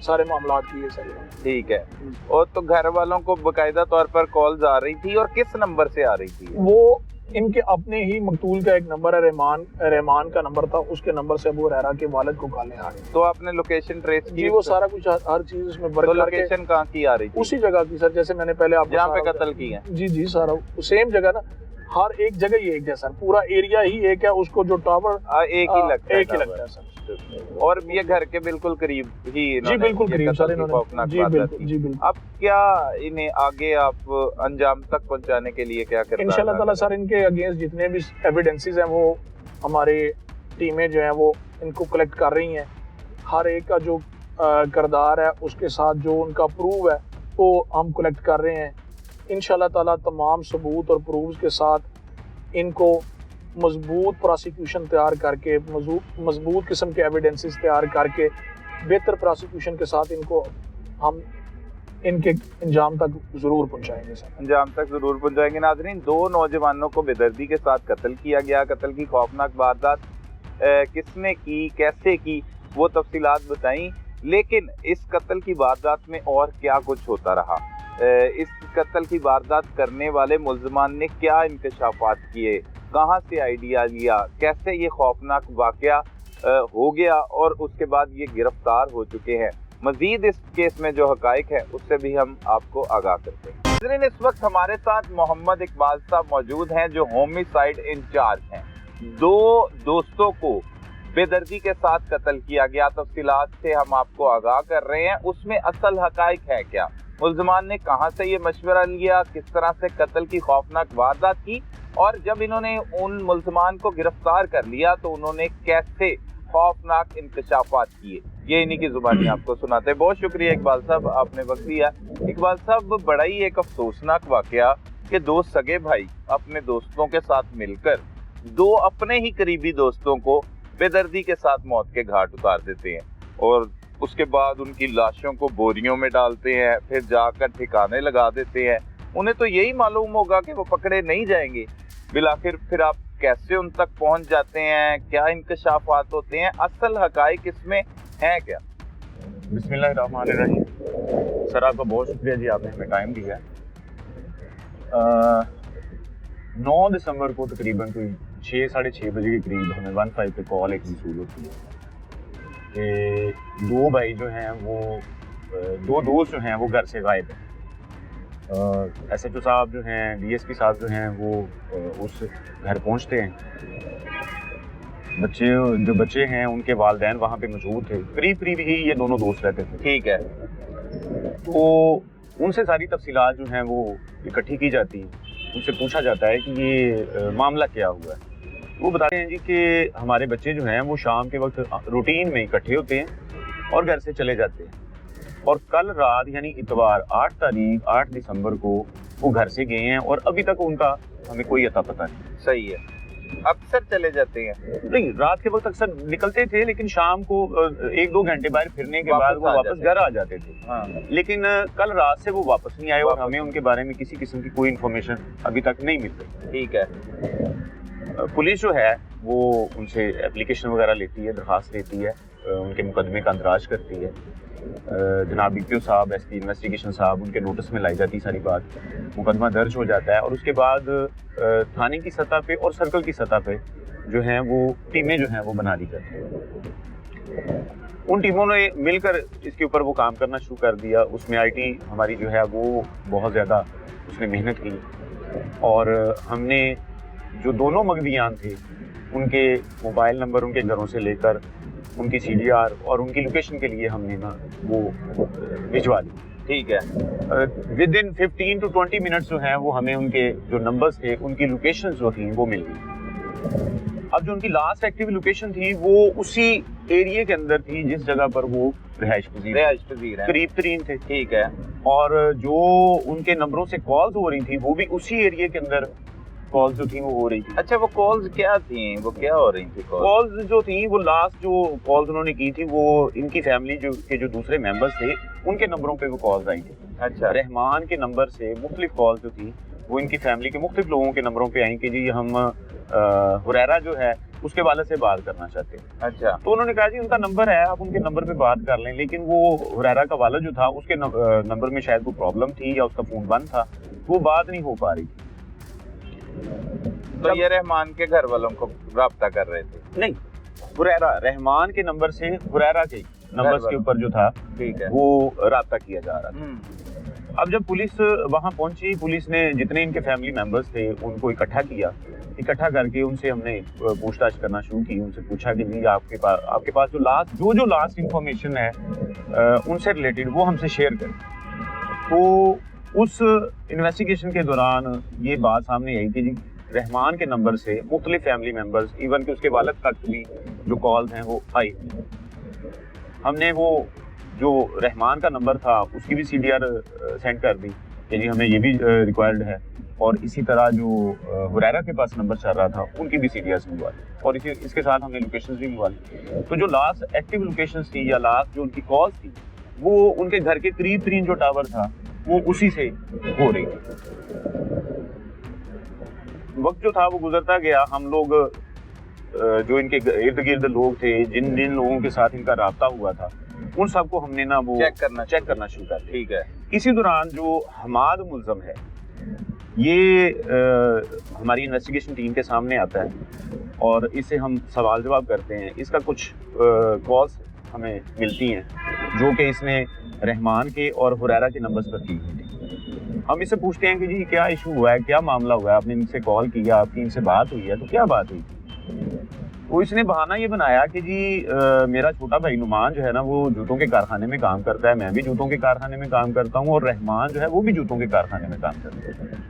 सारे मामला किए सर। ठीक है। और तो घर वालों को बाकायदा तौर पर कॉल्स आ रही थी, और किस नंबर से आ रही थी? वो इनके अपने ही मकतूल का एक नंबर है, रहमान का नंबर था, उसके नंबर से अबू हुरैरा के वालिद को कॉलें आ रही। तो आपने लोकेशन ट्रेस की? जी, वो सारा कुछ हर चीज उसमें तो लोकेशन कहाँ की आ रही थी? उसी जगह की सर, जैसे मैंने पहले आपको जहाँ पे कत्ल की है। जी सारा सेम जगह ना, हर एक जगह ही एक जैसा, पूरा एरिया ही एक है, उसको जो टावर एक ही लगता है सर। और ये घर के बिल्कुल करीब ही? जी बिल्कुल करीब सर इन्होंने। जी बिल्कुल। अब क्या इन्हें आगे आप अंजाम तक पहुंचाने के लिए क्या करते हैं? इंशाल्लाह ताला सर इनके अगेंस्ट जितने भी एविडेंसेस हैं वो हमारे टीमें जो हैं वो इनको कलेक्ट कर रही हैं। हर एक का जो किरदार है उसके साथ जो उनका प्रूव है वो हम कलेक्ट कर रहे हैं। इंशाल्लाह ताला तमाम सबूत और प्रूव्स के साथ इनको मजबूत प्रोसिक्यूशन तैयार करके, मजबूत किस्म के एविडेंसेस तैयार करके बेहतर प्रोसिक्यूशन के साथ इनको हम इनके अंजाम तक ज़रूर पहुंचाएंगे सर। अंजाम तक ज़रूर पहुंचाएंगे। नाज़रीन, 2 नौजवानों को बेदर्दी के साथ कत्ल किया गया। कत्ल की खौफनाक वारदात किसने की, कैसे की, वो तफसीलात बताई, लेकिन इस कत्ल की वारदात में और क्या कुछ होता रहा, इस कत्ल की वारदात करने वाले मुल्ज़मान ने क्या इंकशाफात किए, कहाँ से आइडिया लिया, कैसे ये खौफनाक वाक़या हो गया और उसके बाद ये गिरफ्तार हो चुके हैं, मजीद इस केस में जो हकाइक है उससे भी हम आपको आगाह करते हैं। नाज़रीन, इस वक्त हमारे साथ मोहम्मद इकबाल साहब मौजूद हैं जो होमिसाइड इंचार्ज हैं। दो दोस्तों को बेदर्दी के साथ कत्ल किया गया, तफसीलात से हम आपको आगाह कर रहे हैं। उसमें असल हकाइक है क्या, मुल्ज़िमान ने कहां से ये मशवरा लिया, किस तरह से कत्ल की खौफनाक वारदात की, और जब इन्होंने उन मुल्ज़िमान को गिरफ्तार कर लिया तो उन्होंने कैसे खौफनाक इंकशाफात किए, ये इन्हीं की जुबानी आपको सुनाते हैं। बहुत शुक्रिया इकबाल साहब, आपने वक्त दिया। इकबाल साहब, बड़ा ही एक अफसोसनाक वाकया कि दो सगे भाई अपने दोस्तों के साथ मिलकर दो अपने ही करीबी दोस्तों को बेदर्दी के साथ मौत के घाट उतार देते हैं और उसके बाद उनकी लाशों को बोरियों में डालते हैं, फिर जाकर ठिकाने लगा देते हैं। उन्हें तो यही मालूम होगा कि वो पकड़े नहीं जाएंगे। बिलाखिर फिर आप कैसे उन तक पहुंच जाते हैं, क्या इंकशाफात होते हैं, असल हकाइक इसमें हैं क्या? बिस्मिल्लाहिर्रहमानिर्रहीम। सर, आपका बहुत शुक्रिया जी, आपने हमें टाइम दिया। 9 दिसंबर को तकरीबन कोई 6 साढ़े 6 बजे के करीब हमें 15 पे कॉल एक वसूल होती है कि दो भाई जो हैं वो दो दोस्त जो हैं वो घर से गायब हैं। SHO साहब जो हैं, DSP साहब जो हैं वो उस घर पहुंचते हैं। जो बच्चे हैं उनके वालिदैन वहाँ पे मौजूद थे, करीब ही ये दोनों दोस्त रहते थे। ठीक है। तो उनसे सारी तफसीलात जो हैं वो इकट्ठी की जाती हैं, उनसे पूछा जाता है कि ये मामला क्या हुआ है। वो बताते हैं जी कि हमारे बच्चे जो हैं वो शाम के वक्त रूटीन में इकट्ठे होते हैं और घर से चले जाते हैं, और कल रात यानी इतवार 8 दिसंबर को वो घर से गए हैं और अभी तक उनका हमें कोई अता पता नहीं। सही है, अक्सर चले जाते हैं? नहीं, रात के वक्त अक्सर निकलते थे, लेकिन शाम को 1-2 घंटे बाहर फिरने के बाद वो वापस घर आ जाते थे। हाँ। लेकिन कल रात से वो वापस नहीं आए और हमें उनके बारे में किसी किस्म की कोई इन्फॉर्मेशन अभी तक नहीं मिल रही। ठीक है। पुलिस जो है वो उनसे एप्लीकेशन वगैरह लेती है, दरख्वास्त लेती है, उनके मुकदमे का अंदराज करती है। जनाब BPO साहब, SP इन्वेस्टिगेशन साहब, उनके नोटिस में लाई जाती सारी बात, मुकदमा दर्ज हो जाता है और उसके बाद थाने की सतह पे और सर्कल की सतह पे जो हैं वो टीमें जो हैं वो बना दी जाती हैं। उन टीमों ने मिलकर इसके ऊपर वो काम करना शुरू कर दिया। उसमें IT हमारी जो है वो बहुत ज़्यादा उसने मेहनत की और हमने जो दोनों मगदियान थे उनके मोबाइल नंबर उनके घरों से लेकर उनकी CDR और उनकी लोकेशन के लिए हमने ना वो भिजवा दी। ठीक है। विद इन 15 to 20 मिनट्स जो हैं वो हमें उनके जो नंबर्स थे, उनकी लोकेशन जो थी वो मिल गई। अब जो उनकी लास्ट एक्टिव लोकेशन थी वो उसी एरिया के अंदर थी जिस जगह पर वो रिहाइश पजीर हैं, करीब तरीन थे। ठीक है। और जो उनके नंबरों से कॉल्स हो रही थी वो भी उसी एरिया के अंदर कॉल्स जो थी वो हो रही थी। अच्छा, वो कॉल्स क्या थी, वो क्या हो रही थी? कॉल्स जो थी वो लास्ट जो कॉल्स उन्होंने की थी वो इनकी फैमिली जो दूसरे मेंबर्स थे उनके नंबरों पे वो कॉल्स आई थी। अच्छा। रहमान के नंबर से मुख्तलिफ कॉल्स जो थी वो इनकी फैमिली के मुख्तलिफ लोगों के नंबरों पे आई कि जी हम हुरैरा जो है उसके वाले से बात करना चाहते हैं। अच्छा। तो उन्होंने कहा जी उनका नंबर है, आप उनके नंबर पे बात कर लें, लेकिन वो हुरैरा का वाला जो था उसके नंबर में शायद वो प्रॉब्लम थी या उसका फोन बंद था, वो बात नहीं हो पा रही थी। तो ये रहमान के घर वालों को राब्ता कर रहे थे? नहीं, हुरैरा रहमान के नंबर से हुरैरा के नंबर्स के ऊपर जो था, ठीक है, वो राब्ता किया जा रहा था। अब जब पुलिस वहां पहुंची, पुलिस ने जितने इनके फैमिली मेंबर्स थे उनको इकट्ठा करके उनसे हमने पूछताछ करना शुरू की। उनसे पूछा कि जी आपके पास जो लास्ट इंफॉर्मेशन है उनसे रिलेटेड वो हमसे शेयर करें। तो उस इन्वेस्टिगेशन के दौरान ये बात सामने आई कि जी रहमान के नंबर से मुख्तलिफ फैमिली मेंबर्स, इवन कि उसके वालिद तक भी जो कॉल्स हैं वो आई। हमने वो जो रहमान का नंबर था उसकी भी CDR सेंड कर दी कि जी हमें ये भी रिक्वायर्ड है, और इसी तरह जो हुरैरा के पास नंबर चल रहा था उनकी भी CDR मंगवा ली, और इसके साथ हमने लोकेशंस भी मंगवा ली। तो जो लास्ट एक्टिव लोकेशंस थी या लास्ट जो उनकी कॉल्स थी वो उनके घर के करीब जो टावर था वो उसी से हो रही थी। वक्त जो था वो गुजरता गया, हम लोग जो इनके इर्द गिर्द लोग थे, जिन लोगों के साथ इनका राब्ता हुआ था, उन सबको हमने ना वो चेक करना शुरू कर दिया। ठीक है। इसी दौरान जो हमाद मुल्ज़म है ये हमारी इन्वेस्टिगेशन टीम के सामने आता है और इससे हम सवाल जवाब करते हैं। इसका कुछ कॉल्स हमें मिलती हैं जो कि इसने रहमान के और हुरैरा के नंबर्स पर की हुई थी। हम इससे पूछते हैं कि जी क्या इशू हुआ है, क्या मामला हुआ है, आपने इनसे कॉल किया, आपकी इनसे बात हुई है, तो क्या बात हुई? तो इसने बहाना ये बनाया कि जी मेरा छोटा भाई नुमान जो है ना वो जूतों के कारखाने में काम करता है, मैं भी जूतों के कारखाने में काम करता हूँ, और रहमान जो है वो भी जूतों के कारखाने में काम करता है।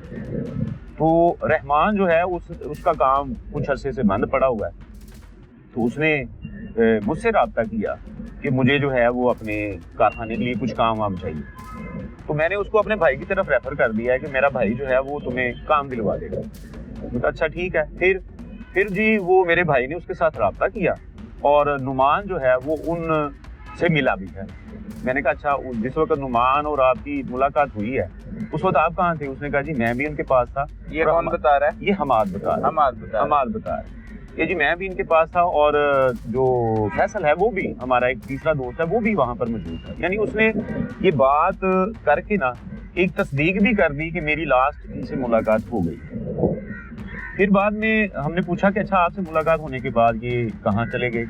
तो रहमान जो है उसका काम कुछ अरसे से बंद पड़ा हुआ है, तो उसने मुझसे रब्ता किया कि मुझे जो है वो अपने कारखाने के लिए कुछ काम वाम चाहिए। तो मैंने उसको अपने भाई की तरफ रेफर कर दिया है कि मेरा भाई जो है वो तुम्हें काम दिलवा देगा। तो अच्छा ठीक है। फिर जी वो मेरे भाई ने उसके साथ रब्ता किया और नुमान जो है वो उन से मिला भी है। मैंने कहा अच्छा, जिस वक्त नुमान और आपकी मुलाकात हुई है उस वक्त आप कहाँ थे? उसने कहा जी मैं भी उनके पास था। ये कौन बता रहा है? ये हमाद बता रहा है कि जी मैं भी इनके पास था, और जो फैसल है वो भी, हमारा एक तीसरा दोस्त है, वो भी वहाँ पर मौजूद था। यानी उसने ये बात करके ना एक तस्दीक भी कर दी कि मेरी लास्ट इनसे मुलाकात हो गई। फिर बाद में हमने पूछा कि अच्छा आपसे मुलाकात होने के बाद ये कहाँ चले गए?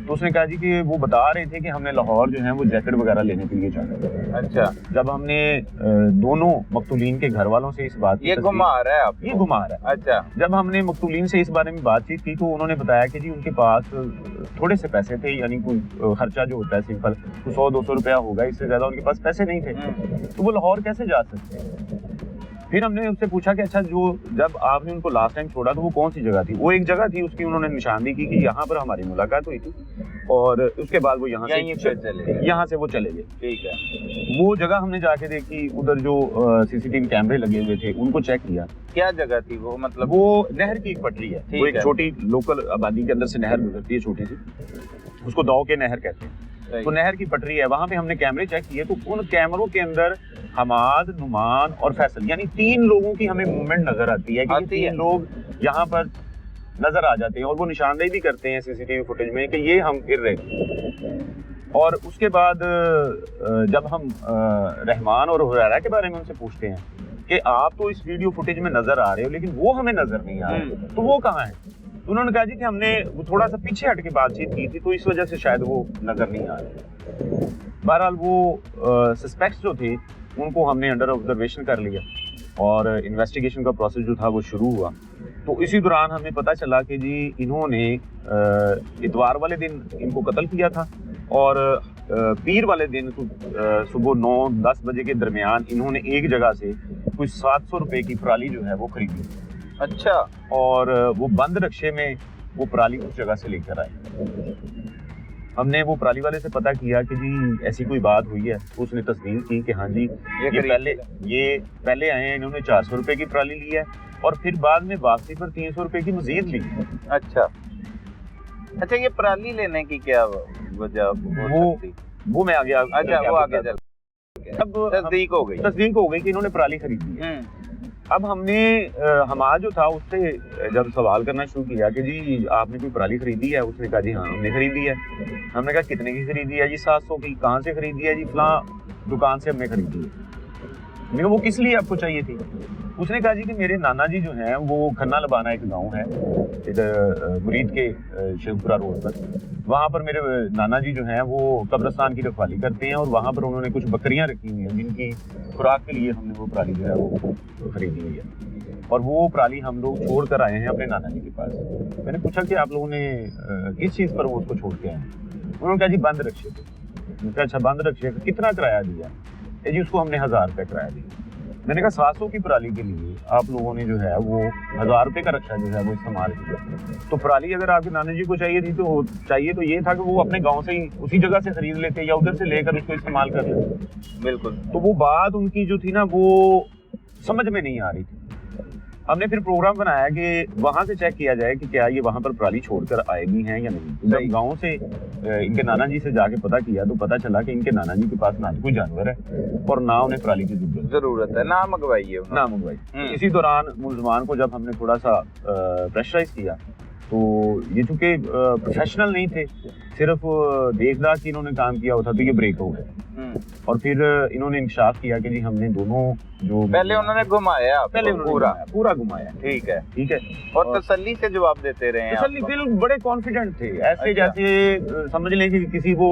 तो उसने कहा जी कि वो बता रहे थे कि हमने लाहौर जो है वो जैकेट वगैरह लेने के लिए जाना। अच्छा। जब हमने दोनों मकतूलीन के घर वालों से इस बात ये घुमा रहा है आप? ये घुमा रहा है। अच्छा। जब हमने मकतूलीन से इस बारे में बातचीत की तो उन्होंने बताया कि जी उनके पास थोड़े से पैसे थे, यानी कोई खर्चा जो होता है सिंपल 100-200 रुपया होगा, इससे ज्यादा उनके पास पैसे नहीं थे। तो वो लाहौर कैसे जा सकते हैं? फिर हमने उससे पूछा कि अच्छा जब आपने उनको लास्ट टाइम छोड़ा तो वो कौन सी जगह थी? वो एक जगह थी, उसकी उन्होंने निशानदी की कि यहाँ पर हमारी मुलाकात हुई थी, और उसके बाद वो यहाँ से वो चले गए। ठीक है। वो जगह हमने जाके देखी, उधर जो सीसीटीवी कैमरे लगे हुए थे उनको चेक किया। क्या जगह थी वो? मतलब वो नहर की एक पटरी है, वो एक छोटी लोकल आबादी के अंदर से नहर गुजरती है छोटी सी, उसको दौ के नहर कहते हैं। तो नहर की पटरी है, वहां पे हमने कैमरे चेक किए तो उन कैमरों के अंदर हमाद, नुमान और फैसल, यानी 3 लोगों की हमें मूवमेंट नजर आती है कि 3 लोग यहाँ पर नजर आ जाते हैं, और वो निशानदेही भी करते हैं सीसीटीवी फुटेज में कि ये हम गिर रहे। और उसके बाद जब हम रहमान और हुरैरा के बारे में उनसे पूछते हैं कि आप तो इस वीडियो फुटेज में नजर आ रहे हो लेकिन वो हमें नजर नहीं आ रहे, तो वो कहाँ है? उन्होंने कहा जी कि हमने थोड़ा सा पीछे हट के बातचीत की थी तो इस वजह से शायद वो नजर नहीं आ रहे। बहरहाल वो सस्पेक्ट्स जो थे उनको हमने अंडर ऑब्जर्वेशन कर लिया और इन्वेस्टिगेशन का प्रोसेस जो था वो शुरू हुआ। तो इसी दौरान हमें पता चला कि जी इन्होंने इतवार वाले दिन इनको कत्ल किया था, और पीर वाले दिन सुबह 9-10 बजे के दरमियान इन्होंने एक जगह से कुछ 700 रुपए की पराली जो है वो खरीदी। अच्छा। और वो बंद रक्शे में वो पराली उस जगह से लेकर आए। हमने वो पराली वाले से पता किया कि जी ऐसी कोई बात हुई है, तो उसने तस्दीक की कि हाँ जी ये पहले आए हैं, इन्होंने 400 रुपए की पराली ली है और फिर बाद में वापसी पर 300 रुपए की मजीद ली। अच्छा, ये पराली लेने की क्या वजह? वो मैं आगे वो आगे चल। अब तस्दीक हो गई कि इन्होंने पराली खरीदी है। अब हमने हमारा जो था उससे जब सवाल करना शुरू किया कि जी आपने कोई पराली खरीदी है? उसने कहा जी हाँ हमने खरीदी है। हमने कहा कितने की खरीदी है? जी 700 की। कहाँ से खरीदी है? जी फलां दुकान से हमने खरीदी है। मैंने कहा वो किस लिए आपको चाहिए थी? उसने कहा जी कि मेरे नाना जी जो हैं वो खन्ना लबाना एक गांव है इधर मुरीद के शेखपुरा रोड पर, वहाँ पर मेरे नाना जी जो हैं वो कब्रिस्तान की रखवाली करते हैं और वहाँ पर उन्होंने कुछ बकरियाँ रखी हुई हैं जिनकी खुराक के लिए हमने वो पराली जो है वो खरीदी हुई है, और वो पराली हम लोग छोड़ कर आए हैं अपने नाना जी के पास। मैंने पूछा कि आप लोगों ने किस चीज़ पर वो उसको छोड़ के आए हैं? उन्होंने कहा जी बंद रक्शे पे। मैंने कहा अच्छा बंद रक्शे का कितना किराया दिया? जी उसको हमने 1000 रुपये किराया दिया। मैंने कहा 700 की पराली के लिए आप लोगों ने जो है वो 1000 रुपये का रक्षा जो है वो इस्तेमाल किया। तो पराली अगर आपके नाना जी को चाहिए थी तो ये था कि वो अपने गांव से ही उसी जगह से खरीद लेते या उधर से लेकर उसको इस्तेमाल कर लेते। बिल्कुल। तो वो बात उनकी जो थी ना वो समझ में नहीं आ रही थी। हमने फिर प्रोग्राम बनाया कि वहाँ से चेक किया जाए कि क्या ये वहाँ पर पराली छोड़कर आए भी हैं या नहीं। तो जब गाँव से इनके नाना जी से जाके पता किया तो पता चला कि इनके नाना जी के पास ना तो कोई जानवर है और ना उन्हें पराली की जरूरत है, ना मंगवाई। इसी दौरान मुलजमान को जब हमने थोड़ा सा प्रेशराइज किया तो ये चूंकि प्रोफेशनल नहीं थे, सिर्फ देखदार की इन्होंने काम किया होता तो ये ब्रेक हो गए। और फिर इन्होंने इंकशाफ किया कि जी हमने दोनों जो पहले उन्होंने घुमाया, पहले उन्होंने पूरा घुमाया। ठीक है और तसल्ली से जवाब देते रहे हैं। तसल्ली बिल्कुल, बड़े कॉन्फिडेंट थे, ऐसे जैसे समझ लें कि किसी वो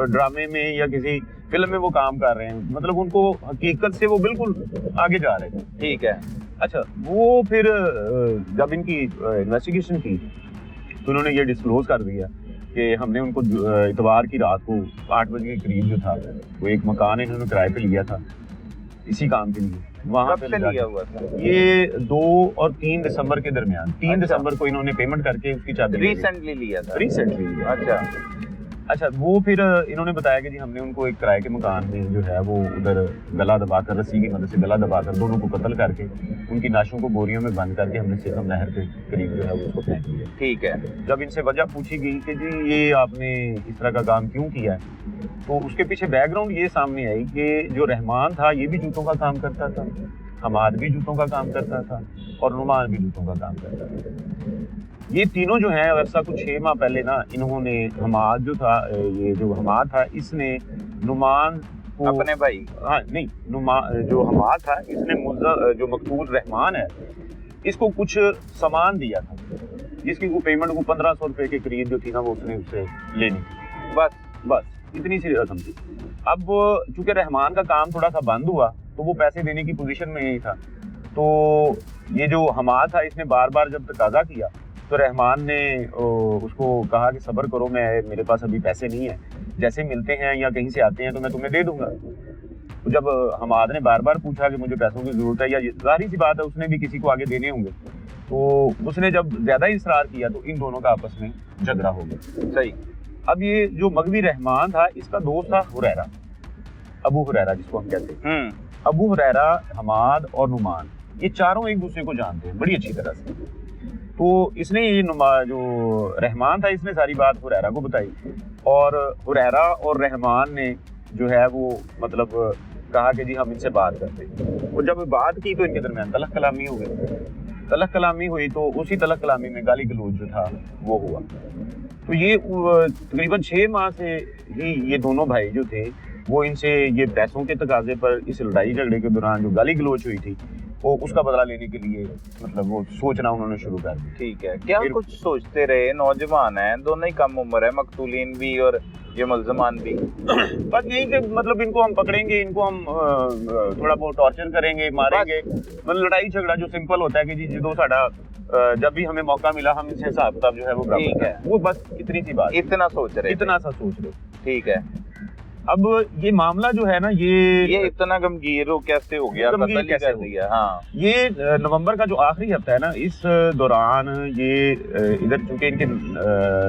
ड्रामे में या किसी फिल्म में वो काम कर रहे हैं, मतलब उनको हकीकत से वो बिल्कुल आगे जा रहे थे। ठीक है। अच्छा, वो फिर जब इनकी इन्वेस्टिगेशन की तो उन्होंने ये डिस्क्लोज कर दिया कि हमने उनको इतवार की रात को 8 बजे के करीब जो था वो एक मकान इन्होंने किराए पे लिया था इसी काम के लिए। वहाँ पे लिया हुआ था ये 2 और 3 दिसंबर के दरमियान। 3 दिसंबर को इन्होंने पेमेंट करके उसकी चाबी रिसेंटली लिया था। रिसेंटली लिया। अच्छा, वो फिर इन्होंने बताया कि जी हमने उनको एक किराए के मकान में जो है वो उधर गला दबाकर, रस्सी की मदद से गला दबाकर दोनों को कत्ल करके उनकी लाशों को बोरियों में बंद करके हमने सेकम नहर के करीब जो है वो उसको फेंक दिया। ठीक है। जब इनसे वजह पूछी गई कि जी ये आपने इस तरह का काम क्यों किया है, तो उसके पीछे बैकग्राउंड ये सामने आई कि जो रहमान था ये भी जूतों का काम करता था, हमाद भी जूतों का काम करता था और नुमान भी जूतों का काम करता था। ये तीनों जो हैं अरसा कुछ 6 माह पहले ना इन्होंने हमाद जो था, ये जो हमाद था इसने नुमान को अपने भाई, हाँ नहीं, जो हमाद था इसने जो मकतूल रहमान है इसको कुछ सामान दिया था जिसकी वो पेमेंट को 1500 रुपए के करीब जो थी ना वो उसने उससे लेनी थी। बस इतनी सी रकम थी। अब चूंकि रहमान का काम थोड़ा सा बंद हुआ तो वो पैसे देने की पोजीशन में नहीं था, तो ये जो हमाद था इसने बार बार जब तकाजा किया तो रहमान ने उसको कहा कि सब्र करो, मेरे पास अभी पैसे नहीं है, जैसे मिलते हैं या कहीं से आते हैं तो मैं तुम्हें दे दूंगा। तो जब हमाद ने बार बार पूछा कि मुझे पैसों की जरूरत है, या जाहिर सी बात है उसने भी किसी को आगे देने होंगे, तो उसने जब ज्यादा इसरार किया तो इन दोनों का आपस में झगड़ा हो गया। सही। अब ये जो मगवी रहमान था इसका दोस्त था हुरैरा, अबू हुरैरा जिसको हम कहते हैं। अबू हुरैरा, हमाद और नुमान ये चारों एक दूसरे को जानते हैं बड़ी अच्छी तरह से। तो इसने ये जो रहमान था इसने सारी बात हुरैरा को बताई और हुरैरा और रहमान ने जो है वो मतलब कहा कि जी हम इनसे बात करते हैं। और जब बात की तो इनके दरमियान तलख कलामी हो गई। तलख कलामी हुई तो उसी तलख कलामी में गाली गलौज जो था वो हुआ। तो ये तकरीबन 6 माह से ही ये दोनों भाई जो थे वो इनसे ये पैसों के तकाजे पर इस लड़ाई झगड़े के दौरान जो गाली गलौज हुई थी वो उसका बदला लेने के लिए मतलब वो सोचना उन्होंने शुरू कर दिया। ठीक है। क्या कुछ सोचते रहे? नौजवान हैं, दोनों ही कम उम्र है, मकतूलीन भी और ये मुल्ज़मान भी। बस यही कि मतलब इनको हम पकड़ेंगे, इनको हम थोड़ा बहुत टॉर्चर करेंगे, मारेंगे, मतलब लड़ाई झगड़ा जो सिंपल होता है कि जी जो साड़ा जब भी हमें मौका मिला हम इसे हिसाब किताब जो है वो ठीक है, वो बस इतनी सी बात, इतना सोच रहे, इतना सा सोच रहे। ठीक है। अब ये मामला जो है ना ये इतना गमगीर कैसे हो गया, गमगीर कैसे हो गया? हाँ, ये नवंबर का जो आखिरी हफ्ता है ना इस दौरान ये इधर चूंकि इनके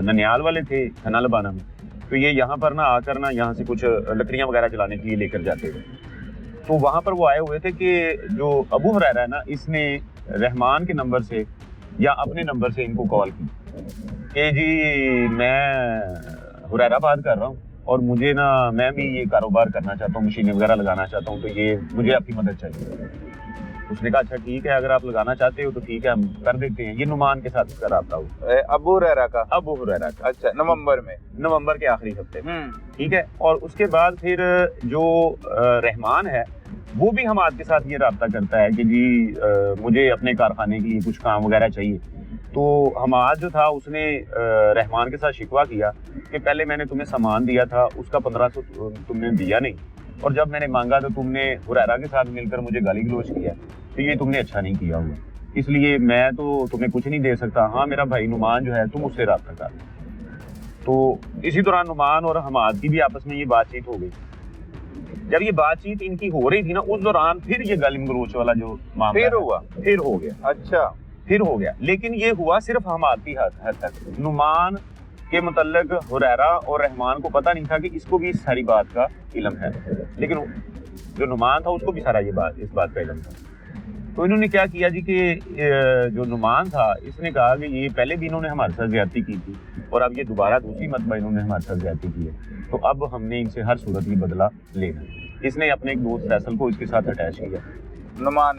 ननियाल वाले थे खाना लबाना में, तो ये यहाँ पर ना आकर ना यहाँ से कुछ लकड़ियाँ वगैरह जलाने के लिए लेकर जाते थे। तो वहाँ पर वो आए हुए थे कि जो अबू हुरैरा है ना इसने रहमान के नंबर से या अपने नंबर से इनको कॉल की कि जी मैं हुरैरा बात कर रहा हूँ और मुझे ना मैं भी ये कारोबार करना चाहता हूँ, मशीनें वगैरह लगाना चाहता हूँ, तो ये मुझे आपकी मदद चाहिए। उसने कहा अच्छा ठीक है, अगर आप लगाना चाहते हो तो ठीक है हम कर देते हैं। ये नुमान के साथ इसका राब्ता हुआ, अबू हुरैरा का। अबू हुरैरा का। अच्छा, नवंबर में, नवंबर के आखिरी हफ्ते में, ठीक है। और उसके बाद फिर जो रहमान है वो भी हमाद के साथ ये राब्ता करता है कि जी मुझे अपने कारखाने के लिए कुछ काम वगैरह चाहिए। तो हमाद जो था उसने रहमान के साथ शिकवा किया कि पहले मैंने तुम्हें सामान दिया था उसका 1500 तुमने दिया नहीं, और जब मैंने मांगा तो तुमने हुरैरा के साथ मिलकर मुझे गाली गलौज किया, तो ये तुमने अच्छा नहीं किया हुआ, इसलिए मैं तो तुम्हें कुछ नहीं दे सकता। हाँ मेरा भाई नुमान जो है तुम उससे राब्ता कर। तो इसी दौरान नुमान और हमाद की भी आपस में ये बातचीत हो गई। जब ये बातचीत इनकी हो रही थी ना उस दौरान फिर ये गाली गलौज वाला जो मामला फिर हो गया। अच्छा, फिर हो गया, लेकिन ये हुआ सिर्फ हमाद की हद तक। नुमान के मुतल्लिक हुरैरा और रहमान को पता नहीं था कि इसको भी इस सारी बात का इल्म है, लेकिन जो नुमान था उसको भी सारा इस बात का इल्म था। तो इन्होंने क्या किया जी कि जो नुमान था इसने कहा कि ये पहले भी इन्होंने हमारे साथ ज्यादती की थी और अब ये दोबारा दूसरी मरतबा इन्होंने हमारे साथ ज्यादती की है, तो अब हमने इनसे हर सूरत में बदला लेना। इसने अपने एक दोस्त फैसल को इसके साथ अटैच किया। नुमान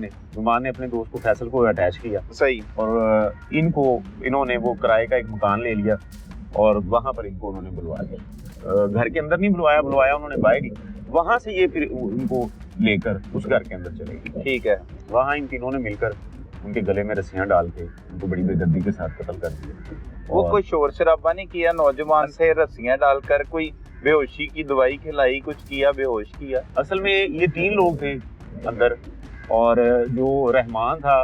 ने अपने दोस्त को फैसल को अटैच किया। सही। और इन्होंने वो किराए का एक मकान ले लिया और वहां पर इनको उन्होंने बुलवा लिया। घर के अंदर नहीं बुलवाया उन्होंने बाहर ही। वहां से ये फिर उनको लेकर उस घर के अंदर चले गए। ठीक है। वहां इन तीनों ने मिलकर उनके गले में रस्सियां डाल के उनको बड़ी बेदर्दी के साथ कत्ल कर दिया। वो कोई शोर शराबा नहीं किया? नौजवान से रस्सियां डालकर कोई बेहोशी की दवाई खिलाई, कुछ किया, बेहोश किया? असल में ये 3 लोग थे अंदर, और जो रहमान था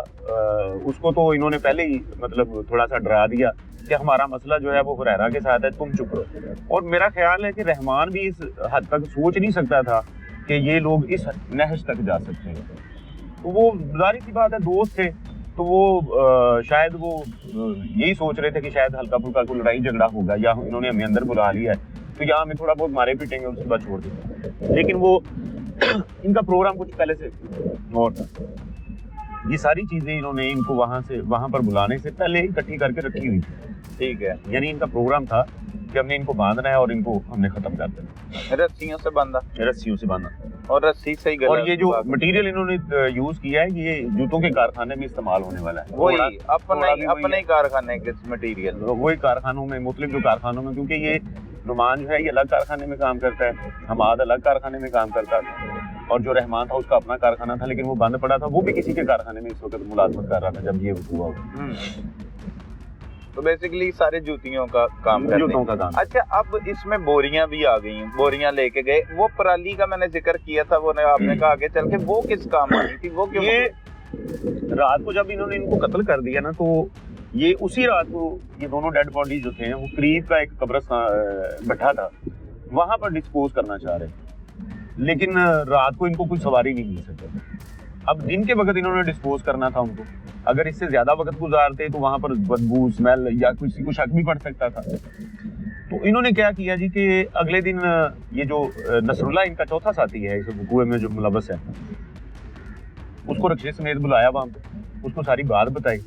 उसको तो इन्होंने पहले ही मतलब थोड़ा सा डरा दिया कि हमारा मसला जो है वो हुरैरा के साथ है, तुम चुप रहो। और मेरा ख्याल है कि रहमान भी इस हद तक सोच नहीं सकता था कि ये लोग इस नहज तक जा सकते हैं। तो वो जाहिर सी बात है दोस्त थे, तो वो शायद वो यही सोच रहे थे कि शायद हल्का फुल्का कोई लड़ाई झगड़ा होगा या इन्होंने हमें अंदर बुला लिया है तो यहाँ हमें थोड़ा बहुत मारे पीटेंगे, उसके बाद छोड़ देंगे। लेकिन वो इनका प्रोग्राम कुछ पहले से और था। ये सारी चीजें इन्होंने इनको वहां पर बुलाने से पहले इकट्ठी करके रखी हुई थी। ठीक है। यानी इनका प्रोग्राम था कि हमने इनको बांधना है और इनको हमने खत्म कर देना। रस्सियों से बांधा? रस्सियों से बांधा। और रस्सी से ही गला। और ये जो मटेरियल इन्होंने यूज किया है ये जूतों के कारखाने में इस्तेमाल होने वाला है। वही अपने कारखाने के मटेरियल, वही कारखानों में, मुख्तलिफ जो कारखानों में, क्योंकि ये नुमान जो है ये अलग कारखाने में काम करता है, हमाद अलग कारखाने में काम करता था, और जो रहमान था उसका अपना कारखाना था लेकिन वो बंद पड़ा था। वो भी किसी के कारखाने में इस वक्त मुलाजमत कर रहा था जब ये हुआ। तो बेसिकली सारे जूतियों का काम करते हैं। अच्छा, अब इसमें बोरियां भी आ गई हैं, बोरियां लेके गए। वो पराली का मैंने जिक्र किया था, वो आपने कहा आगे चल के वो किस काम आई थी? वो क्यों? ये रात को जब इन्होंने इनको कत्ल कर दिया ना, तो ये उसी रात को ये दोनों डेड बॉडी जो थे वो करीब का एक कब्रिस्तान बैठा था, वहां पर डिस्पोज करना चाह रहे, लेकिन रात को इनको कोई सवारी नहीं मिल सके। अब दिन के वक्त इन्होंने डिस्पोज करना था उनको, अगर इससे ज्यादा वक्त गुजारते तो वहां पर बदबू, स्मेल या किसी को शक भी पड़ सकता था। तो इन्होंने क्या किया जी कि अगले दिन ये जो नसरुल्ला इनका चौथा साथी है इस वकूए में जो मुलव्वस है, उसको रक्षे समेत बुलाया वहां पे, उसको सारी बात बताई,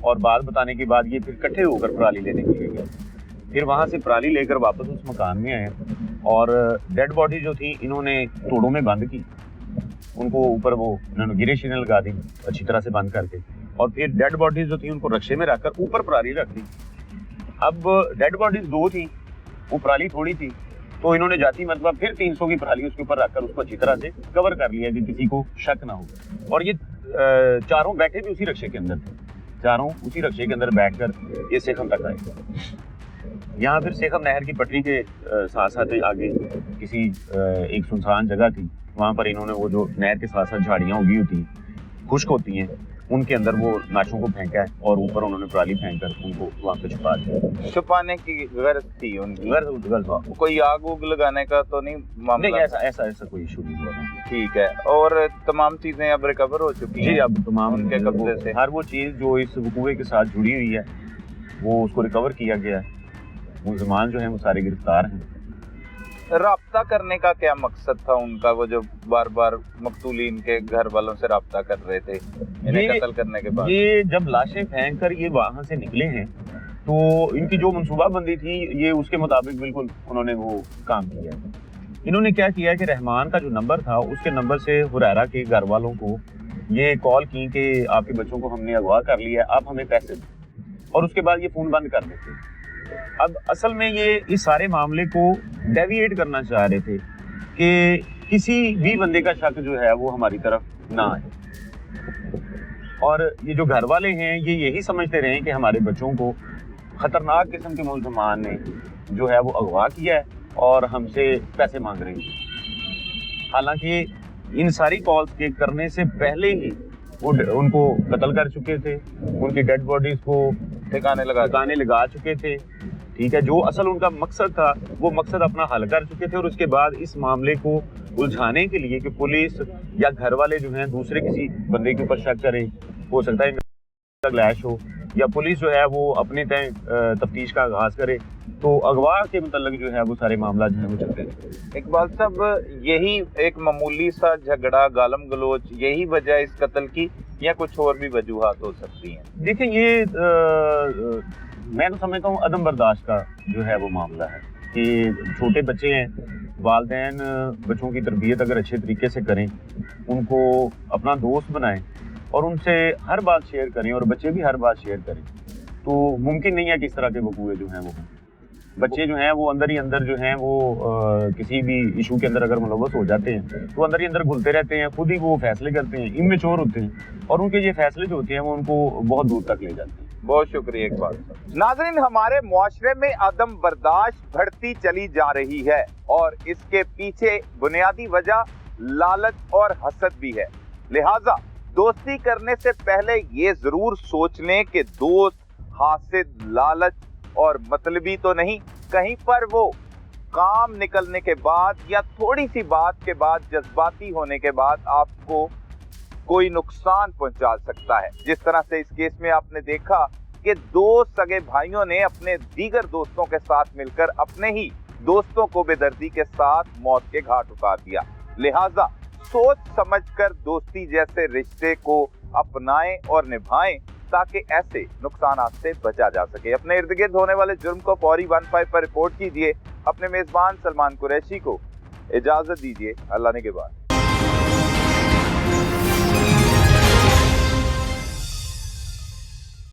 और बात बताने के बाद ये फिर इकट्ठे होकर पराली लेने के लिए गए। फिर वहां से पराली लेकर वापस उस मकान में आए और डेड बॉडी जो थी इन्होंने तोड़ों में बंद की, उनको ऊपर वो इन्होंने गिरे शिरे लगा दी अच्छी तरह से बंद करके, और फिर डेड बॉडीज जो थी उनको रक्षे में रखकर ऊपर पराली रख दी। अब डेड बॉडीज 2 थी, वो पराली थोड़ी थी, तो इन्होंने जाती मतलब फिर 300 की पराली उसके ऊपर रखकर उसको अच्छी तरह से कवर कर लिया कि किसी को शक ना हो। और ये चारों बैठे भी उसी रक्षे के अंदर थे, चारों उसी रक्षे के अंदर बैठकर ये सेखम तक आए। यहाँ फिर सेखम नहर की पटरी के साथ साथ आगे किसी एक सुनसान जगह थी, वहाँ पर इन्होंने वो जो नहर के साथ साथ झाड़ियाँ उगी होती खुश्क होती हैं, उनके अंदर वो लाशों को फेंका है और ऊपर उन्होंने पराली फेंककर उनको वहाँ पे छुपा दिया। छुपाने की गर्ज थी उनकी? गर्ज कोई आग उग लगाने का तो नहीं मामला? नहीं, ऐसा कोई इशू नहीं हुआ। ठीक है। और तमाम चीजें अब रिकवर हो चुकी हैं? जी, अब तमाम उनके कब्जे से हर वो चीज़ जो इस वकूए के साथ जुड़ी हुई है वो उसको रिकवर किया गया है। मुलज़मान जो है वो सारे गिरफ्तार हैं। राब्ता करने का क्या मकसद था उनका? वो जो बार बार मकतूलीन के घर वालों से राब्ता कर रहे थे इन्हें कत्ल करने के बाद? ये जब लाशें फेंक कर ये वहां से निकले हैं तो इनकी जो मनसूबाबंदी थी ये उसके मुताबिक बिल्कुल उन्होंने वो काम किया। इन्होंने क्या किया कि रहमान का जो नंबर था उसके नंबर से हुरैरा के घर वालों को ये कॉल की कि आपके बच्चों को हमने अगवा कर लिया, आप हमें पैसे दें, और उसके बाद ये फ़ोन बंद कर देते। अब असल में ये इस सारे मामले को डेविएट करना चाह रहे थे कि किसी भी बंदे का शक जो है वो हमारी तरफ ना आए, और ये जो घर वाले हैं ये यही समझते रहे कि हमारे बच्चों को खतरनाक किस्म के मुलज़मान ने जो है वो अगवा किया है और हमसे पैसे मांग रहे हैं। हालांकि इन सारी कॉल्स के करने से पहले ही वो उनको कत्ल कर चुके थे, उनकी डेड बॉडीज को ठिकाने लगा चुके थे। ठीक है, जो असल उनका मकसद था वो मकसद अपना हल कर चुके थे, और उसके बाद इस मामले को उलझाने के लिए कि पुलिस या घर वाले जो हैं दूसरे किसी बंदे के ऊपर शक करें, हो सकता है लैश हो, या पुलिस जो है वो अपने तय तफ्तीश का आगाज करे, तो अगवा के मतलब जो है वो सारे मामला जो है वो चलते हैं। इकबाल साहब, यही एक मामूली सा झगड़ा, गालम गलोच, यही वजह इस कत्ल की या कुछ और भी वजूहात हो सकती हैं? देखिए, ये मैं तो समझता हूँ अदम बर्दाश्त का जो है वो मामला है कि छोटे बच्चे हैं, वालिदैन बच्चों की तरबियत अगर अच्छे तरीके से करें, उनको अपना दोस्त बनाएं और उनसे हर बात शेयर करें और बच्चे भी हर बात शेयर करें, तो मुमकिन नहीं है कि इस तरह के वकूए जो हैं वो हों। बच्चे जो हैं वो अंदर ही अंदर जो हैं वो किसी भी इशू के अंदर अगर मुलव्वस हो जाते हैं तो अंदर ही अंदर घुलते रहते हैं, खुद ही वो फैसले करते हैं, इमेच्योर होते हैं और उनके ये फैसले जो होते हैं वो उनको बहुत दूर तक ले जाते हैं। बहुत शुक्रिया एक बार। नाज़रीन, हमारे मुआशरे में अदम बर्दाश्त बढ़ती चली जा रही है और इसके पीछे बुनियादी वजह लालच और हसद भी है। लिहाजा दोस्ती करने से पहले ये जरूर सोच लें कि दोस्त हासिद, लालच और मतलबी तो नहीं, कहीं पर वो काम निकलने के बाद या थोड़ी सी बात के बाद जज्बाती होने के बाद आपको कोई नुकसान पहुंचा सकता है। जिस तरह से इस केस में आपने देखा कि दो सगे भाइयों ने अपने दीगर दोस्तों के साथ मिलकर अपने ही दोस्तों को बेदर्दी के साथ मौत के घाट उतार दिया। लिहाजा सोच समझकर दोस्ती जैसे रिश्ते को अपनाएं और निभाएं ताकि ऐसे नुकसान से बचा जा सके। अपने इर्द गिर्द होने वाले जुर्म को फौरी 15 पर रिपोर्ट कीजिए। अपने मेजबान सलमान कुरैशी को इजाजत दीजिए। अल्लाह ने के बाद।